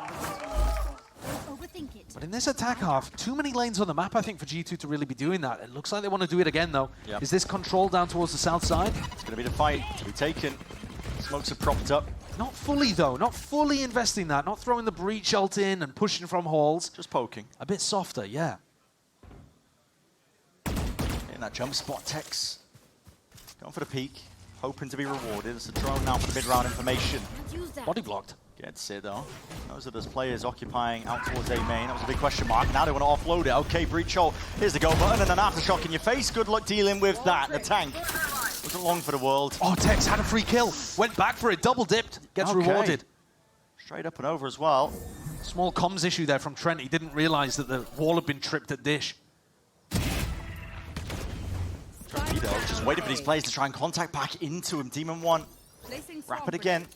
But in this attack half, too many lanes on the map, I think, for G2 to really be doing that. It looks like they want to do it again, though. Yep. Is this control down towards the south side? It's going to be the fight to be taken. Smokes are propped up. Not fully, though. Not fully investing that. Not throwing the breach ult in and pushing from halls. Just poking. A bit softer, yeah. In that jump spot, Tex. Going for the peak. Hoping to be rewarded. It's a drone now for the mid-round information. Body blocked. Gets it, though. Those are those players occupying out towards A main. That was a big question mark. Now they want to offload it. Okay, breach ult. Here's the go button and an aftershock in your face. Good luck dealing with that. The tank wasn't long for the world. Oh, Tex had a free kill. Went back for it. Double dipped. Gets rewarded. Straight up and over as well. Small comms issue there from Trent. He didn't realize that the wall had been tripped at Dish. Just waiting for these players to try and contact back into him. Demon 1. Rapid again.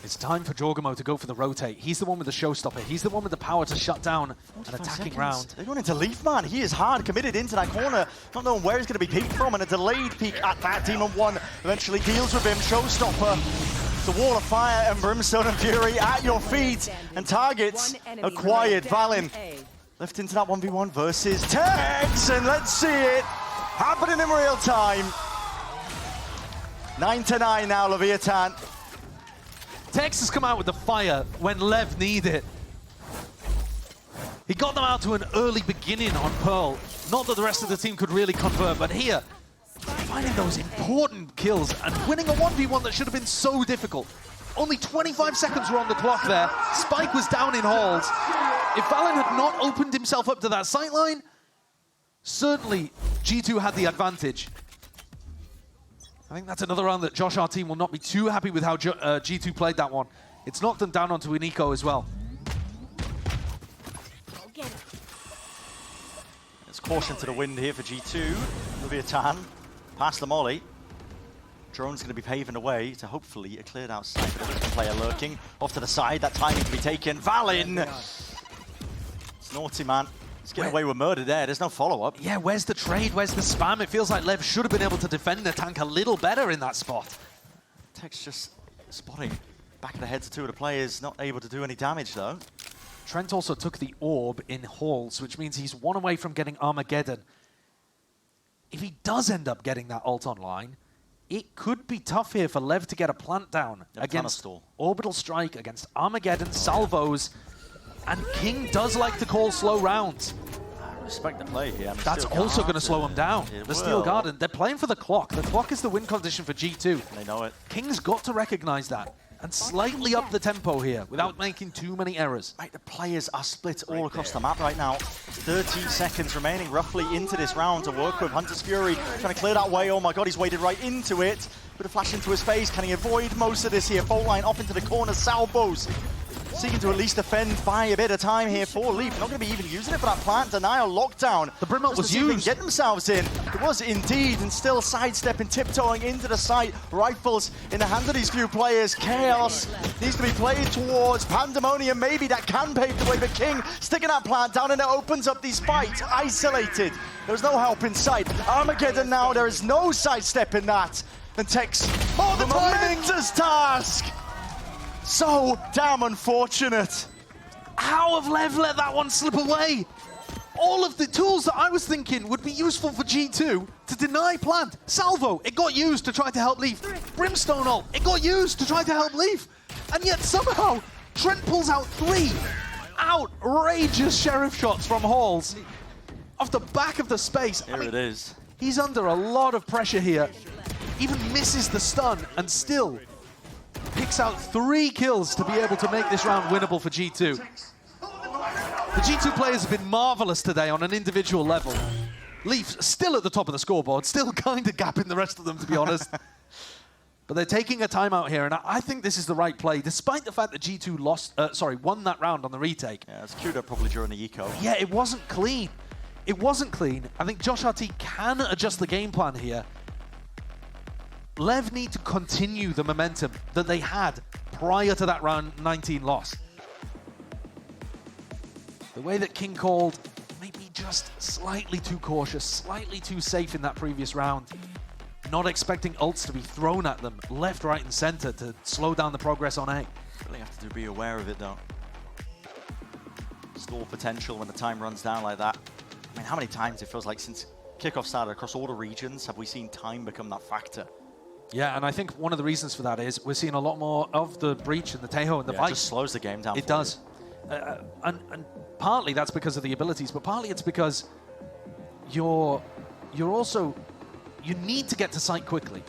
It's time for Jorgamo to go for the rotate. He's the one with the showstopper. He's the one with the power to shut down an attacking round. They're going into Leaf, man. He is hard committed into that corner. Not knowing where he's going to be peeked from, and a delayed peek at that. Demon 1 eventually deals with him. Showstopper. The wall of fire and brimstone and fury at your feet. And targets acquired. Valen left into that 1v1 versus Tex. And let's see it happening in real time. 9-9 now, Leviatán. Tex has come out with the fire when Lev needed it. He got them out to an early beginning on Pearl. Not that the rest of the team could really convert, but here, finding those important kills and winning a 1v1 that should have been so difficult. Only 25 seconds were on the clock there. Spike was down in halls. If Valen had not opened himself up to that sightline, certainly G2 had the advantage. I think that's another round that Josh, our team, will not be too happy with how G2 played that one. It's knocked them down onto an eco as well. It's caution to the wind here for G2. Leviatán past the molly. Drone's going to be paving the way to hopefully a cleared out side. But there's a player lurking off to the side. That timing to be taken. Valen! It's naughty, man. He's getting away with murder there. There's no follow-up. Yeah, where's the trade? Where's the spam? It feels like Lev should have been able to defend the tank a little better in that spot. Tex just spotting back of the heads of two of the players. Not able to do any damage, though. Trent also took the orb in halls, which means he's one away from getting Armageddon. If he does end up getting that ult online, it could be tough here for Lev to get a plant down against Orbital Strike, against Armageddon, salvos, and King does like to call slow rounds. I respect the play here. That's also going to slow him down. The Steel Garden, they're playing for the clock. The clock is the win condition for G2. They know it. King's got to recognize that. and slightly up the tempo here without making too many errors. Right, the players are split all across the map right now. 13 seconds remaining roughly into this round to work with. Hunter's Fury trying to clear that way. Oh my god, he's waded right into it. Bit of flash into his face. Can he avoid most of this here? Fault line off into the corner. Salvos seeking to at least defend by a bit of time here for Leaf. Not going to be even using it for that plant denial lockdown. The Brimlock was used. Get themselves in. It was indeed, and still sidestepping, tiptoeing into the site. Rifles in the hands of these few players. Chaos needs to be played towards. Pandemonium maybe that can pave the way, but King sticking that plant down, and it opens up these fights. Isolated. There's no help in sight. Armageddon now. There is no sidestepping that. And takes the momentous task. So damn unfortunate. How have Lev let that one slip away? All of the tools that I was thinking would be useful for G2 to deny plant. Salvo, it got used to try to help Leaf. Brimstone ult, it got used to try to help Leaf. And yet somehow, Trent pulls out 3 outrageous sheriff shots from Halls off the back of the space. Here it is. He's under a lot of pressure here. Even misses the stun and still picks out 3 kills to be able to make this round winnable for G2. The G2 players have been marvelous today on an individual level. Leaf still at the top of the scoreboard, still kind of gapping the rest of them, to be honest. But they're taking a timeout here, and I think this is the right play, despite the fact that G2 won that round on the retake. Yeah, it's queued up probably during the eco. Yeah, it wasn't clean. It wasn't clean. I think Josh RT can adjust the game plan here. Lev need to continue the momentum that they had prior to that round 19 loss. The way that King called, maybe just slightly too cautious, slightly too safe in that previous round. Not expecting ults to be thrown at them left, right, and center to slow down the progress on A. Really have to be aware of it though. Stall potential when the time runs down like that. I mean, how many times it feels like since kickoff started across all the regions have we seen time become that factor? Yeah, and I think one of the reasons for that is we're seeing a lot more of the Breach and the Teho and the Vice. It just slows the game down. It does. And partly that's because of the abilities, but partly it's because you need to get to site quickly.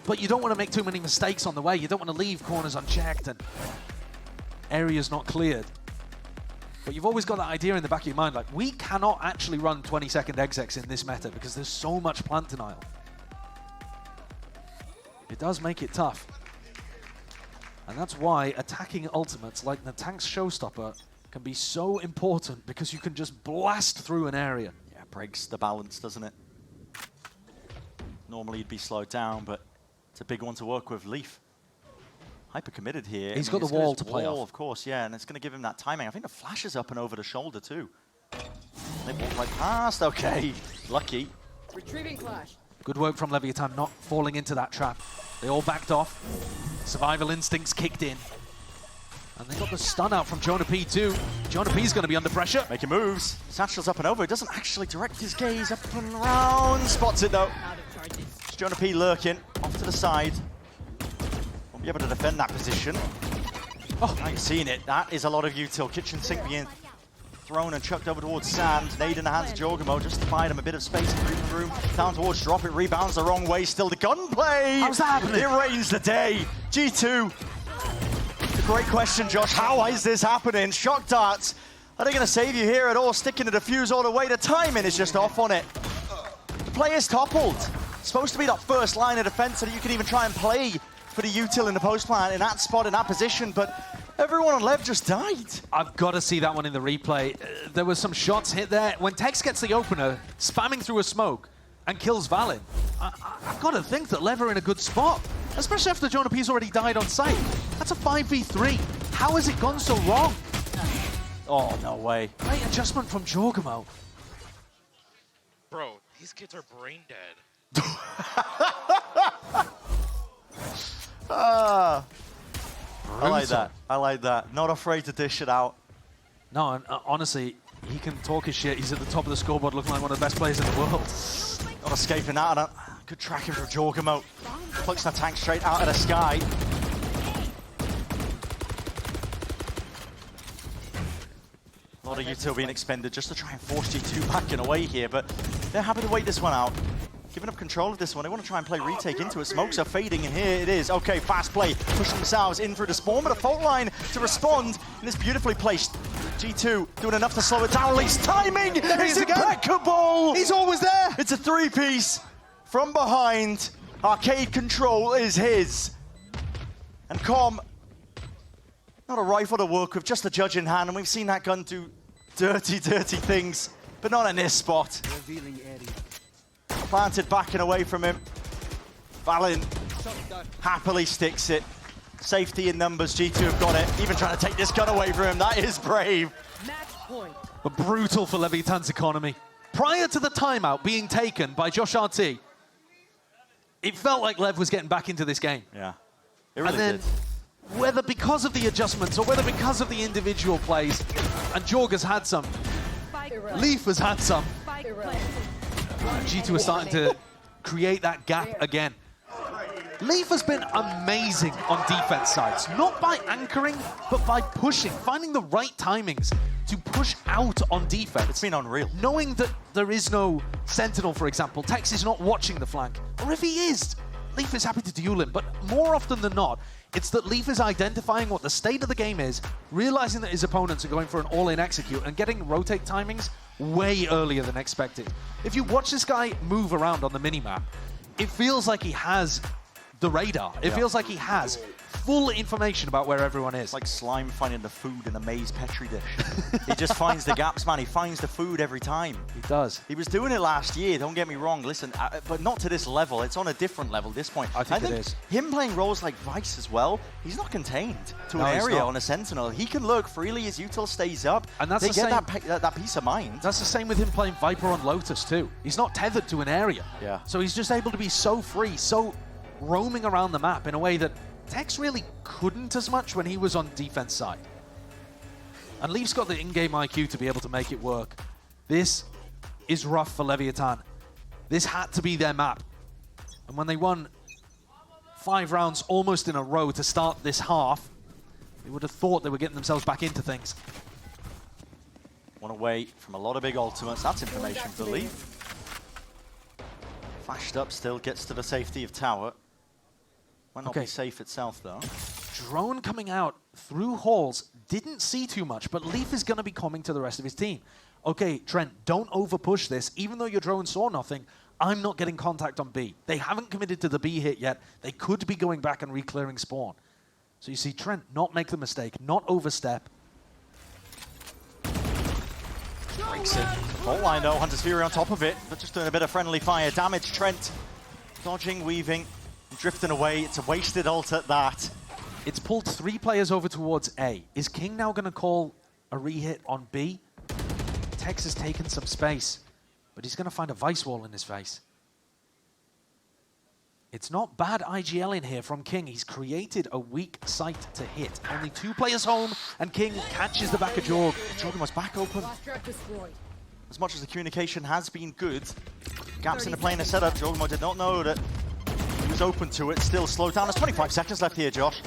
But you don't want to make too many mistakes on the way. You don't want to leave corners unchecked and areas not cleared. But you've always got that idea in the back of your mind, like, we cannot actually run 20-second execs in this meta because there's so much plant denial. It does make it tough. And that's why attacking ultimates like the tank's showstopper can be so important, because you can just blast through an area. Yeah, it breaks the balance, doesn't it? Normally you'd be slowed down, but it's a big one to work with. Leaf, hyper committed here. He's got the wall to play off. Of course, yeah, and it's going to give him that timing. I think the flash is up and over the shoulder too. They walk right past, okay. Lucky. Retrieving flash. Good work from Leviatán, not falling into that trap. They all backed off. Survival instincts kicked in. And they got the stun out from Jonah P too. Jonah P's going to be under pressure. Making moves. Satchel's up and over. He doesn't actually direct his gaze up and around. Spots it though. It's Jonah P lurking off to the side. Won't be able to defend that position. Oh, now you're seeing it. That is a lot of util. Kitchen sink being thrown and chucked over towards Sand. Nade in the hands of Jorgamo just to find him a bit of space in the breathing room. Down towards drop. It rebounds the wrong way. Still the gunplay. How's that happening? It rains the day. G2. It's a great question, Josh. How is this happening? Shock darts. Are they going to save you here at all? Sticking the defuse all the way. The timing is just off on it. The player's toppled. It's supposed to be that first line of defense so that you can even try and play for the util in the post plant in that spot, in that position, but everyone on Lev just died. I've got to see that one in the replay. There were some shots hit there. When Tex gets the opener, spamming through a smoke and kills Valin, I've got to think that Lev are in a good spot, especially after Jonah P's already died on site. That's a 5v3. How has it gone so wrong? Oh, no way. Great adjustment from Jorgamo. Bro, these kids are brain dead. I like that. I like that. Not afraid to dish it out. No, and honestly, he can talk his shit. He's at the top of the scoreboard looking like one of the best players in the world. Not escaping that. And good tracking from Jorgamo. Plucks the tank straight out of the sky. A lot of util being expended just to try and force G2 back and away here, but they're happy to wait this one out. giving up control of this one. They want to try and play retake into it. Smokes are fading, and here it is. Okay, fast play, pushing themselves in through the spawn, but a fault line to respond, and it's beautifully placed. G2 doing enough to slow it down. Lee's timing is impeccable! He's always there! It's a three-piece from behind. Arcade control is his. And Com, not a rifle to work with, just a judge in hand, and we've seen that gun do dirty, dirty things, but not in this spot. Planted back and away from him. Valen happily sticks it. Safety in numbers, G2 have got it. Even trying to take this gun away from him, that is brave. Match point. But brutal for Leviatán's economy. Prior to the timeout being taken by Josh RT, it felt like Lev was getting back into this game. Yeah, it really And then, did. whether because of the adjustments or whether because of the individual plays, and Jorg has had some, Leaf has had some, G2 are starting to create that gap again. Leaf has been amazing on defense sides, not by anchoring, but by pushing, finding the right timings to push out on defense. It's been unreal. Knowing that there is no Sentinel, for example, Tex is not watching the flank, or if he is, Leaf is happy to duel him, but more often than not, it's that Leaf is identifying what the state of the game is, realizing that his opponents are going for an all-in execute, and getting rotate timings way earlier than expected. If you watch this guy move around on the minimap, it feels like he has the radar. It feels like he has full information about where everyone is. It's like slime finding the food in a maize Petri dish. He just finds the gaps, man. He finds the food every time. He does. He was doing it last year, don't get me wrong. Listen, but not to this level. It's on a different level at this point. I think it is. Him playing roles like Vice as well, he's not contained to an he's area not. on a Sentinel. He can lurk freely as util stays up. And that's they the get that peace of mind. That's the same with him playing Viper on Lotus too. He's not tethered to an area. Yeah. So he's just able to be so free, so roaming around the map in a way that Tex really couldn't as much when he was on defense side. And Leaf's got the in-game IQ to be able to make it work. This is rough for Leviatán. This had to be their map. And when they won 5 rounds almost in a row to start this half, they would have thought they were getting themselves back into things. One away from a lot of big ultimates. That's information for Leaf. Flashed up still, gets to the safety of tower. Might not be safe itself, though. Drone coming out through halls, didn't see too much, but Leaf is going to be coming to the rest of his team. Okay, Trent, don't over-push this. Even though your drone saw nothing, I'm not getting contact on B. They haven't committed to the B hit yet. They could be going back and re-clearing spawn. So you see Trent not make the mistake, not overstep. Breaks it. Fault line, though. Hunter's Fury on top of it, but just doing a bit of friendly fire damage. Trent dodging, weaving, drifting away. It's a wasted ult at that. It's pulled 3 players over towards A. Is King now going to call a re-hit on B? Tex has taken some space, but he's going to find a Vice Wall in his face. It's not bad IGL in here from King. He's created a weak site to hit. Only 2 players home, and King catches the back of Jorg. Jordan was back open. Destroyed. As much as the communication has been good, gaps in the plane of setup. Jordan did not know that he was open to it. Still slowed down. There's 25 seconds left here, Josh.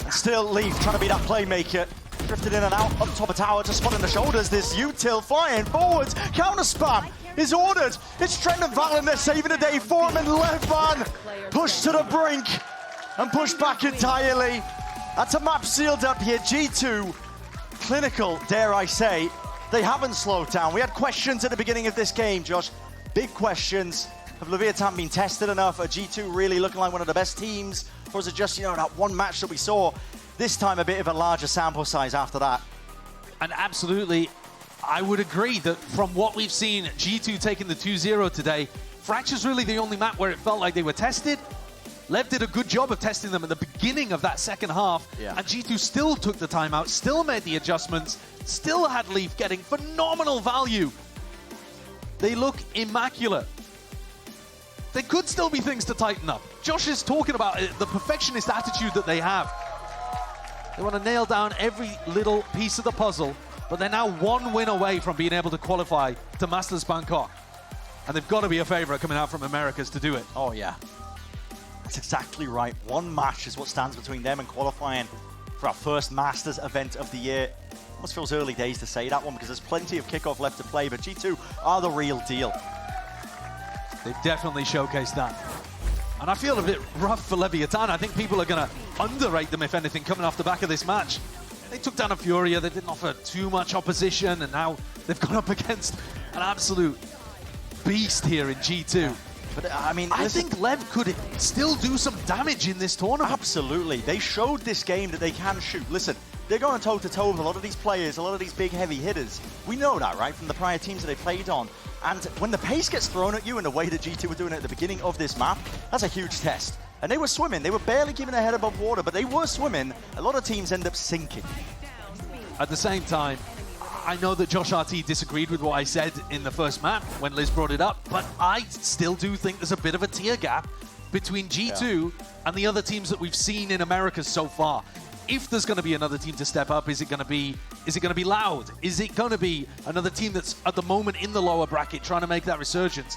And still Leaf trying to be that playmaker. Drifted in and out, up top of tower, just spotting the shoulders. This util flying forwards. Counter spam is ordered. It's Trent and Valen, they're saving the day for him, and Levan pushed to the brink and pushed back entirely. That's a map sealed up here. G2, clinical, dare I say. They haven't slowed down. We had questions at the beginning of this game, Josh. Big questions. Have Leviatán been tested enough? Are G2 really looking like one of the best teams? Or is it just, that one match that we saw? This time a bit of a larger sample size after that. And absolutely, I would agree that from what we've seen, G2 taking the 2-0 today, Fracture's really the only map where it felt like they were tested. Lev did a good job of testing them at the beginning of that second half, and G2 still took the timeout, still made the adjustments, still had Leaf getting phenomenal value. They look immaculate. There could still be things to tighten up. Josh is talking about it, the perfectionist attitude that they have. They want to nail down every little piece of the puzzle, but they're now 1 win away from being able to qualify to Masters Bangkok. And they've got to be a favorite coming out from Americas to do it. Oh, yeah. That's exactly right. 1 match is what stands between them and qualifying for our first Masters event of the year. Almost feels early days to say that one because there's plenty of kickoff left to play, but G2 are the real deal. They've definitely showcased that. And I feel a bit rough for Leviatán. I think people are going to underrate them, if anything, coming off the back of this match. They took down a Furia, they didn't offer too much opposition, and now they've gone up against an absolute beast here in G2. Yeah. But I mean, I think Lev could still do some damage in this tournament. Absolutely. They showed this game that they can shoot. Listen, they're going toe-to-toe with a lot of these players, a lot of these big, heavy hitters. We know that, right, from the prior teams that they played on. And when the pace gets thrown at you in the way that G2 were doing it at the beginning of this map, that's a huge test. And they were swimming. They were barely keeping their head above water, but they were swimming. A lot of teams end up sinking. At the same time, I know that Josh RT disagreed with what I said in the first map when Liz brought it up, but I still do think there's a bit of a tier gap between G2 and the other teams that we've seen in Americas so far. If there's going to be another team to step up, is it going to be Loud? Is it going to be another team that's at the moment in the lower bracket trying to make that resurgence?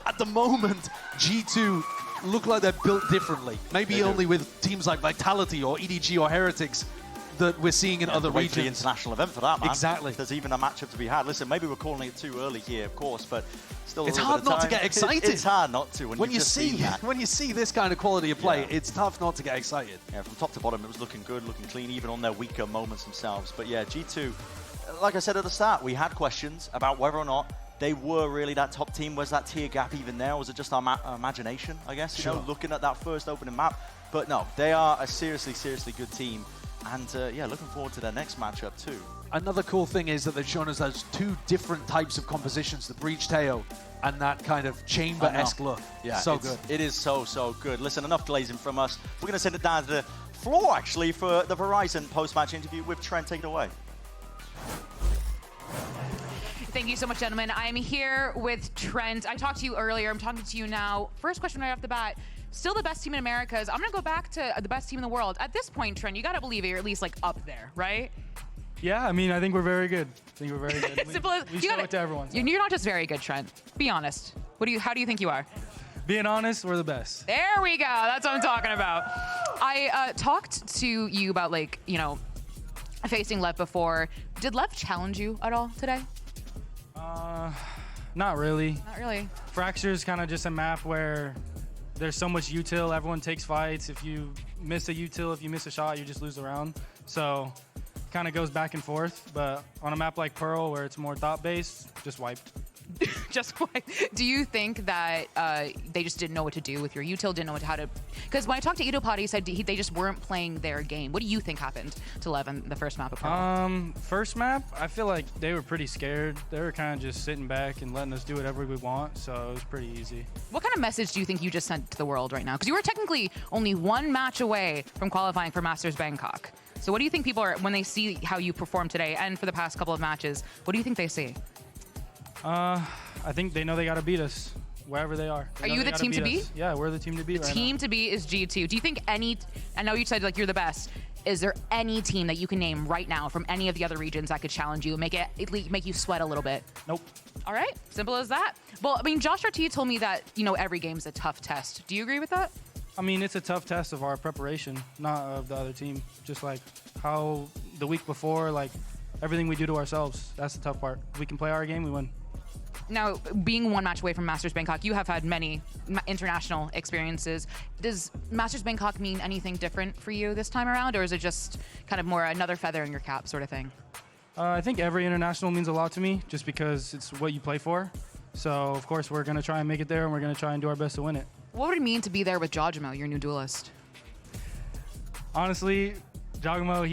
At the moment, G2 look like they're built differently. Maybe only with teams like Vitality or EDG or Heretics that we're seeing in other regions. The international event for that, man. Exactly. If there's even a matchup to be had. Listen, maybe we're calling it too early here, of course, but still. It's hard not to get excited. It's hard not to when you see that. When you see this kind of quality of play, it's tough not to get excited. Yeah, from top to bottom, it was looking good, looking clean, even on their weaker moments themselves. But yeah, G2, like I said at the start, we had questions about whether or not they were really that top team. Was that tier gap even there? Or was it just our imagination, I guess, you know, looking at that first opening map? But no, they are a seriously, seriously good team. And yeah, looking forward to their next matchup too. Another cool thing is that they've shown us those two different types of compositions, the Breach Teo and that kind of chamber-esque look. Yeah, so good. It is so, so good. Listen, enough glazing from us. We're going to send it down to the floor, actually, for the Verizon post-match interview with Trent. Take it away. Thank you so much, gentlemen. I'm here with Trent. I talked to you earlier. I'm talking to you now. First question right off the bat. Still the best team in Americas. I'm going to go back to the best team in the world. At this point, Trent, you got to believe it. You're at least like up there, right? Yeah, I mean, I think we're very good. We show it to everyone. So. You're not just very good, Trent. Be honest. How do you think you are? Being honest, we're the best. There we go. That's what I'm talking about. I talked to you about, like, you know, facing Lev before. Did Lev challenge you at all today? Not really. Not really. Fracture is kind of just a map where there's so much util. Everyone takes fights. If you miss a util, if you miss a shot, you just lose the round. So kind of goes back and forth. But on a map like Pearl, where it's more thought-based, just wiped. Just why? Do you think that they just didn't know what to do with your util, didn't know how to? Because when I talked to Edopod, he said they just weren't playing their game. What do you think happened to Lev in the first map of Pearl? First map, I feel like they were pretty scared. They were kind of just sitting back and letting us do whatever we want, so it was pretty easy. What kind of message do you think you just sent to the world right now? Because you were technically only one match away from qualifying for Masters Bangkok. So what do you think people are, when they see how you performed today and for the past couple of matches, what do you think they see? I think they know they got to beat us wherever they are. Are you the team to beat? Yeah, we're the team to beat. The team to beat is G2. Do you think I know you said like you're the best. Is there any team that you can name right now from any of the other regions that could challenge you, make you sweat a little bit? Nope. All right, simple as that. Well, I mean, Josh RT told me that, you know, every game's a tough test. Do you agree with that? I mean, it's a tough test of our preparation, not of the other team. Just like how the week before, like everything we do to ourselves, that's the tough part. We can play our game, we win. Now, being one match away from Masters Bangkok, you have had many international experiences. Does Masters Bangkok mean anything different for you this time around, or is it just kind of more another feather in your cap sort of thing? I think every international means a lot to me, just because it's what you play for. So, of course, we're going to try and make it there, and we're going to try and do our best to win it. What would it mean to be there with Jogimo, your new duelist? Honestly, Jogimo,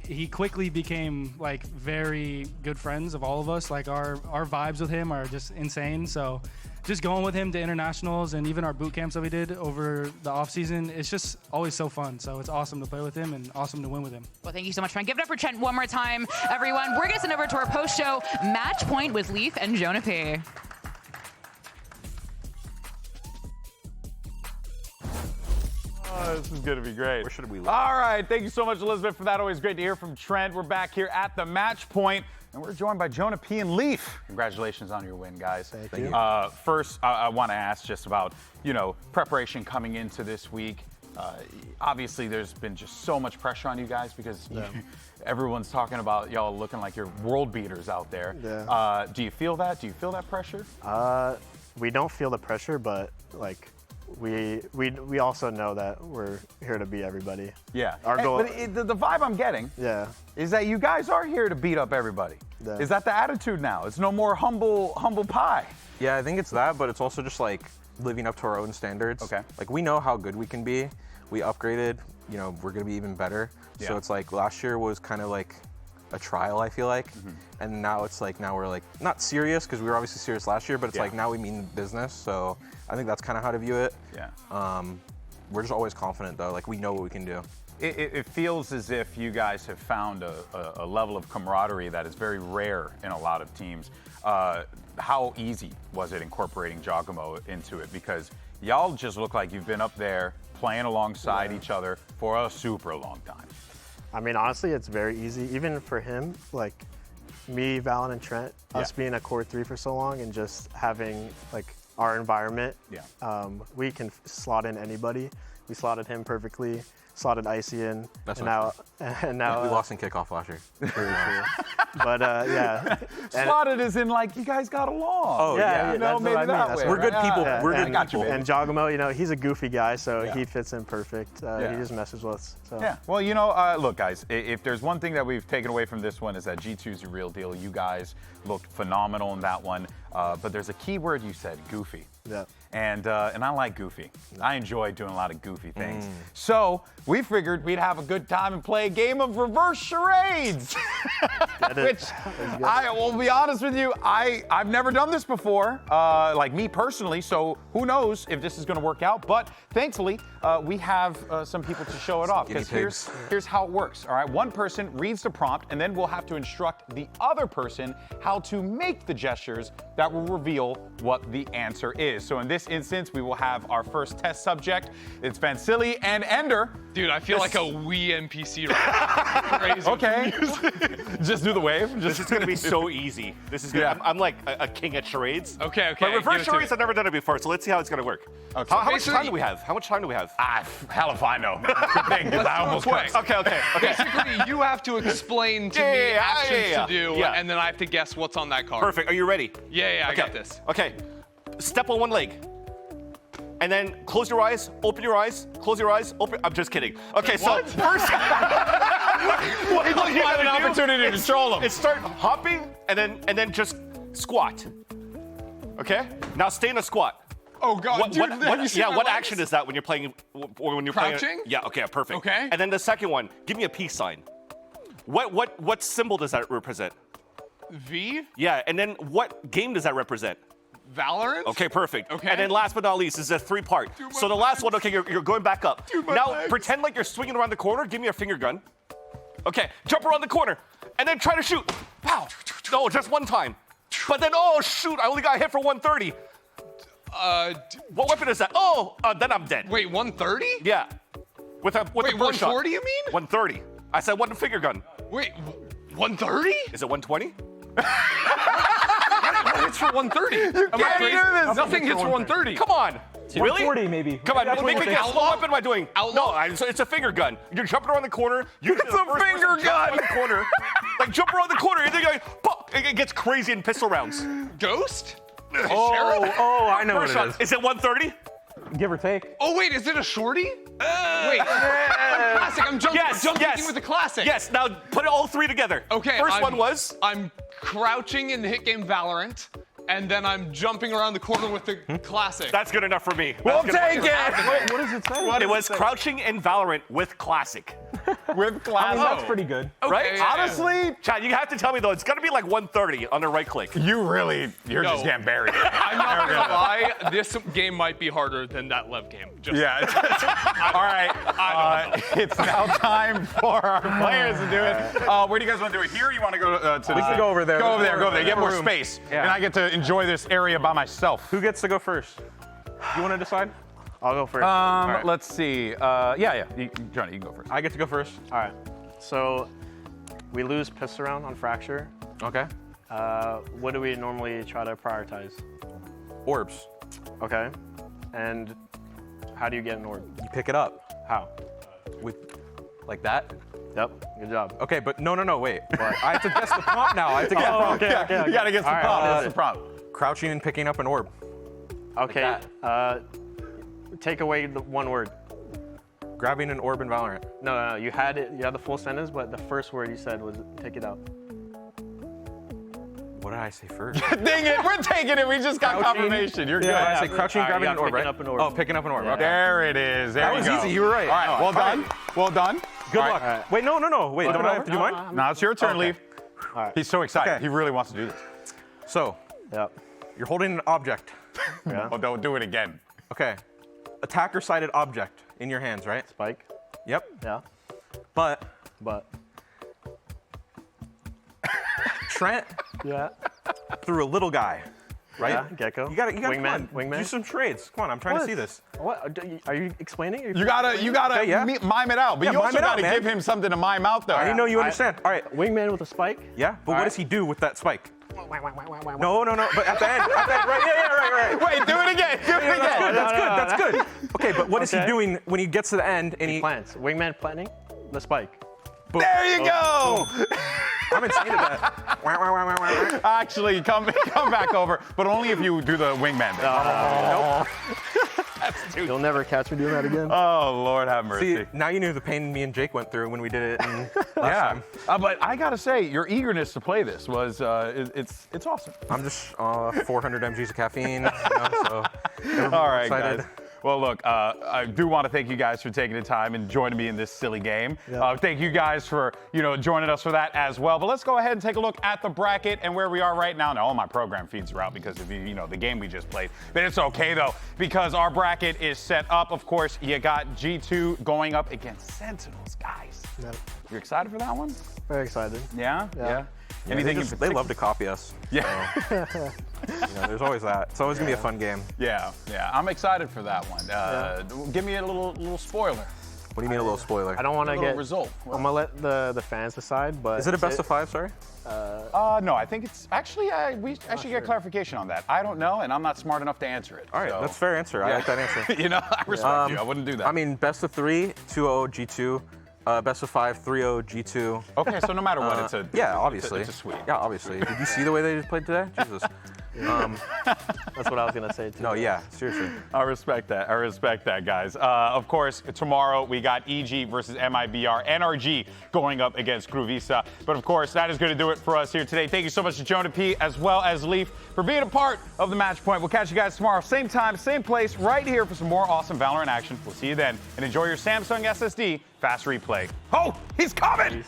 he quickly became like very good friends of all of us. Like our vibes with him are just insane. So just going with him to internationals and even our boot camps that we did over the off season, it's just always so fun. So it's awesome to play with him and awesome to win with him. Well, thank you so much, Trent. Give it up for Trent one more time, everyone. We're gonna send over to our post-show match point with Leaf and Jonah P. Oh, this is going to be great. Where should we look? All right. Thank you so much, Elizabeth, for that. Always great to hear from Trent. We're back here at the match point, and we're joined by Jonah P. and Leaf. Congratulations on your win, guys. Thank you. First, I want to ask just about, you know, preparation coming into this week. Obviously, there's been just so much pressure on you guys because everyone's talking about y'all looking like you're world beaters out there. Yeah. Do you feel that? Do you feel that pressure? we don't feel the pressure, but like we also know that we're here to beat everybody. Yeah. Our goal. But the vibe I'm getting is that you guys are here to beat up everybody. Yeah. Is that the attitude now? It's no more humble pie. Yeah, I think it's that, but it's also just like living up to our own standards. Okay. Like we know how good we can be. We upgraded, you know, we're gonna be even better. Yeah. So it's like last year was kind of like a trial, I feel like. And now it's like, now we're like, not serious, because we were obviously serious last year, but it's like now we mean business. So I think that's kind of how to view it. Yeah. We're just always confident though, like we know what we can do. It feels as if you guys have found a level of camaraderie that is very rare in a lot of teams. How easy was it incorporating Giacomo into it? Because y'all just look like you've been up there playing alongside each other for a super long time. I mean, honestly, it's very easy. Even for him, like me, Valen, and Trent, us being a core 3 for so long and just having like our environment, we can slot in anybody. We slotted him perfectly, slotted Icy in, That's and now we lost in kickoff last year. Very true. But yeah. Slotted is in like you guys got along. Oh yeah, you know, that's maybe what I mean. that That's way. we're good people. Yeah, We're and, good people. And Giacomo, you know, he's a goofy guy, so he fits in perfect. He just messes with us. So. Yeah, well, you know, look, guys, if there's one thing that we've taken away from this one is that G2's the real deal. You guys looked phenomenal in that one, but there's a key word you said, goofy. Yeah. And I like goofy. I enjoy doing a lot of goofy things. So we figured we'd have a good time and play a game of reverse charades. Which I will be honest with you, I've never done this before, like me personally. So who knows if this is going to work out? But thankfully, we have some people to show it off. Because here's how it works. All right, one person reads the prompt, and then we'll have to instruct the other person how to make the gestures that will reveal what the answer is. So in this instance, we will have our first test subject. It's Vansili and Ender. Dude, I feel like a Wii NPC right now. Crazy. Okay. Just do the wave. This is going to be so easy. This is gonna, I'm like a king at charades. Okay. But reverse charades, I've never done it before, so let's see how it's going to work. Okay. How much time do we have? How much time do we have? Hell if I know. Good thing, 'cause I almost quick. cursed. Okay. Basically, you have to explain to me actions to do, and then I have to guess what's on that card. Perfect. Are you ready? Yeah, I Okay. got this. Okay. Step on one leg. And then close your eyes, open your eyes, close your eyes, open. I'm just kidding. Okay, so first. what you have an opportunity to control them. Is start hopping and then just squat. Okay? Now stay in a squat. Oh God, What action is that when you're playing? Or when you're Crouching? playing? Yeah. Okay. Perfect. Okay. And then the second one, give me a peace sign. What symbol does that represent? V? Yeah. And then what game does that represent? Valorant? Okay, perfect. Okay. And then last but not least, is a 3-part. So the last one, okay, you're going back up. Now pretend like you're swinging around the corner. Give me a finger gun. Okay, jump around the corner and then try to shoot. Pow! No, just one time. But then, oh shoot, I only got hit for 130. What weapon is that? Oh, then I'm dead. Wait, 130? Yeah. With a Wait, burst shot. 140 you mean? 130. I said one finger gun. Wait, 130? Is it 120? What hits for 130? You can't do this. Nothing hits for 130. Come on. Really? 140 maybe. Come on, make a guess. What weapon am I doing? Outlaw? No, it's a finger gun. You're jumping around the corner. It's a finger gun. The corner. Like jump around the corner, and then you're like, pop, it gets crazy in pistol rounds. Ghost? I know what it is. Is it 130? Give or take. Oh wait, is it a shorty? Wait, I'm classic. I'm jumping with the classic. Yes. Now put all three together. Okay. First one was. I'm crouching in the hit game Valorant, and then I'm jumping around the corner with the classic. That's good enough for me. We'll take it. Wait, what does it say? It was crouching in Valorant with classic. With classic. That's pretty good. Right? yeah, Honestly, Chad, you have to tell me though, it's gonna be like 130 on the right click. you're just getting buried. I'm not gonna lie, this game might be harder than that Lev game. Yeah. All right. It's now time for our players to do it. Where do you guys want to do it? Here or you want to go to We can go over there. Go over there. Get more space. Yeah. And I get to enjoy this area by myself. Who gets to go first? You want to decide? I'll go first. Let's see. Johnny, you can go first. I get to go first. All right. So we lose piss around on Fracture. Okay. What do we normally try to prioritize? Orbs. Okay. And how do you get an orb? You pick it up. How? With, like that? Yep. Good job. Okay, but no, wait. I have to guess the prompt now. I have to guess the prompt. Okay. You gotta guess the prompt. That's the prompt. Crouching and picking up an orb. Okay. Take away the one word. Grabbing an orb in Valorant. No. You had it. You had the full sentence, but the first word you said was take it out. What did I say first? Dang it, we're taking it. We just got confirmation. You're good. I say crouching, grabbing an orb, right? Up an orb. Oh, picking up an orb. Okay. There it is. There That we was go. easy. You were right. All right, well done. Well done. Good All luck. right. Wait, no. Wait, don't I have to do mine? Now it's your turn, Okay. Lev. All right. He's so excited. Okay. He really wants to do this. So, Yep. you're holding an object. Yeah. Oh, don't do it again. Okay. Attacker-sided object in your hands, right? Spike. Yep. Yeah. But Trent Yeah. threw a little guy, right? Yeah. Gecko. You got to Wingman. Wingman. Do some trades. Come on, I'm trying to see this. What? Are you explaining? You gotta Okay, yeah. mime it out, but Yeah, you mime also it out, gotta man. give him something to mime out, though. I didn't know you understand. All right. Wingman with a spike. Yeah, but what right. does he do with that spike? No. But at the end, right? Yeah, right. Wait, do it again. Do it again. That's good. Okay, but what is he doing when he gets to the end and he Plants. Wingman planting the spike. There you go. I'm insane at that. Actually, come back over, but only if you do the wingman thing. You'll never catch me doing that again. Oh, Lord have mercy. See, now you knew the pain me and Jake went through when we did it last Yeah, time. but I gotta say, your eagerness to play this was it's awesome. I'm just 400 mgs of caffeine, so All right, excited. guys. Well, look, I do want to thank you guys for taking the time and joining me in this silly game. Yeah. Thank you guys for joining us for that as well. But let's go ahead and take a look at the bracket and where we are right now. Now, all my program feeds are out because of the game we just played. But it's okay though, because our bracket is set up. Of course, you got G2 going up against Sentinels, guys. Yeah. You're excited for that one? Very excited. Yeah. Yeah. Anything They love to copy us. Yeah. So, there's always that. It's always gonna be a fun game. Yeah. I'm excited for that one. Give me a little spoiler. What do you mean a little spoiler? I don't want to Little get. result. I'm gonna let the fans decide, but Is it a best of 5? Sorry. No, I think it's actually we should get clarification on that. I don't know, and I'm not smart enough to answer it. All right, so. that's a fair answer. I like that answer. I respect you. I wouldn't do that. I mean, best of 3, 2-0 G2. Best of 5, 3-0 G2. Okay, so no matter what, it's a yeah, obviously. It's a sweep. Yeah, obviously. Did you see the way they just played today? Jesus. that's what I was gonna say too. No, yeah, seriously. I respect that, guys. Of course, tomorrow we got EG versus MIBR, NRG going up against Cruvisa. But of course, that is going to do it for us here today. Thank you so much to Jonah P as well as Leaf for being a part of the Match Point. We'll catch you guys tomorrow, same time, same place, right here for some more awesome Valorant action. We'll see you then, and enjoy your Samsung SSD fast replay. Oh, he's coming!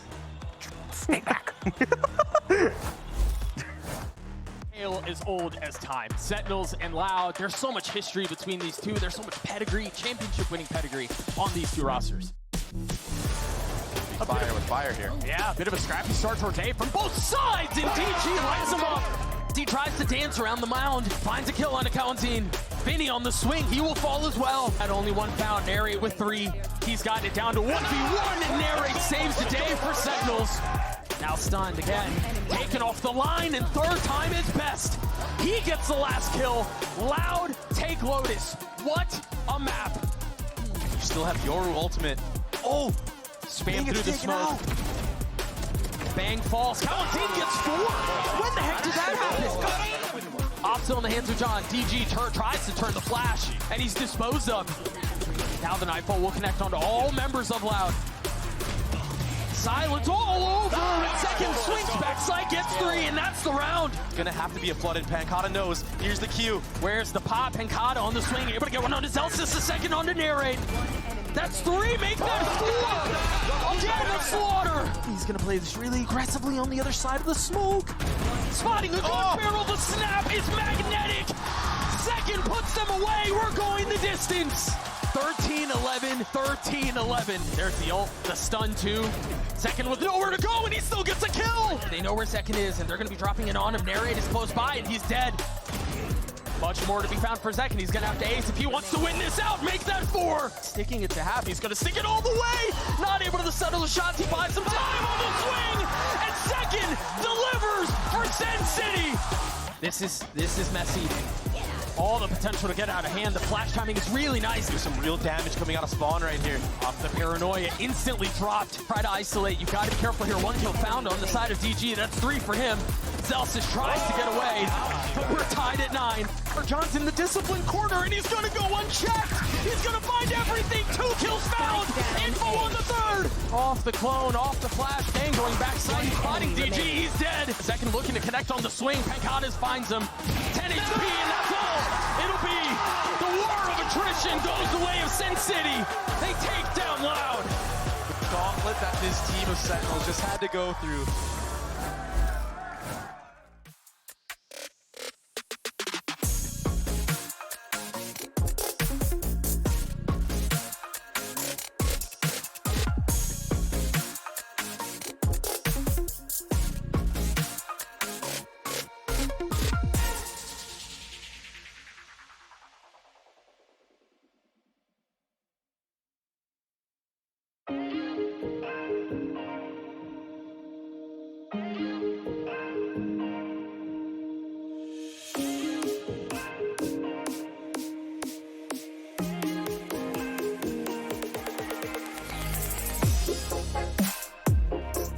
Stay back. As old as time. Sentinels and Loud, there's so much history between these two. There's so much pedigree, championship winning pedigree on these two rosters. Fire with fire here. Yeah, a bit of a scrappy start towards A from both sides, and DG lights him up. He tries to dance around the mound, finds a kill on Accounting. Vinny on the swing, he will fall as well. At only one foul, Narrate with 3. He's gotten it down to 1v1, and Narrate saves the day for Sentinels. Now stunned again, taken off the line, and third time is best. He gets the last kill. Loud, take Lotus. What a map. You still have your ultimate. Oh, spam through the smoke. Bang falls. Valentin gets 4. When the heck did that happen? Off still in the hands of John. DG tries to turn the flash, and he's disposed of. Now the Nightfall will connect onto all members of Loud. Silence all over. Second swings backside, gets 3, and that's the round. Gonna have to be a flooded. Pancata knows. Here's the cue. Where's the pop? Pancata on the swing, able to get one on to Zelsis, the second on to Narrate. That's 3, make that 4. Again, a slaughter. He's gonna play this really aggressively on the other side of the smoke. Spotting the gun barrel, the snap is magnetic. Second puts them away, we're going the distance. 13-11, 13-11. There's the ult, the stun too. Second with nowhere to go, and he still gets a kill. They know where Second is, and they're gonna be dropping it on him. Narrate is close by, and he's dead. Much more to be found for Second. He's gonna have to ace if he wants to win this out. Make that 4. Sticking it to half. He's gonna stick it all the way. Not able to settle the shots. He buys some time on the swing, and Second delivers for Sen City. This is messy. All the potential to get out of hand. The flash timing is really nice. There's some real damage coming out of spawn right here. Off the paranoia, instantly dropped. Try to isolate. You've got to be careful here. 1 kill found on the side of DG. That's 3 for him. Zelsis tries to get away, but we're tied at 9. John's in the discipline corner, and he's going to go unchecked. He's going to find everything. 2 kills found. Info on the 3rd. Off the clone, off the flash. Bang going backside. He's fighting DG. He's dead. Second looking to connect on the swing. Pancadas finds him. 10 HP, and that's all. It'll be the war of attrition goes the way of Sin City. They take down Loud. The gauntlet that this team of Sentinels just had to go through.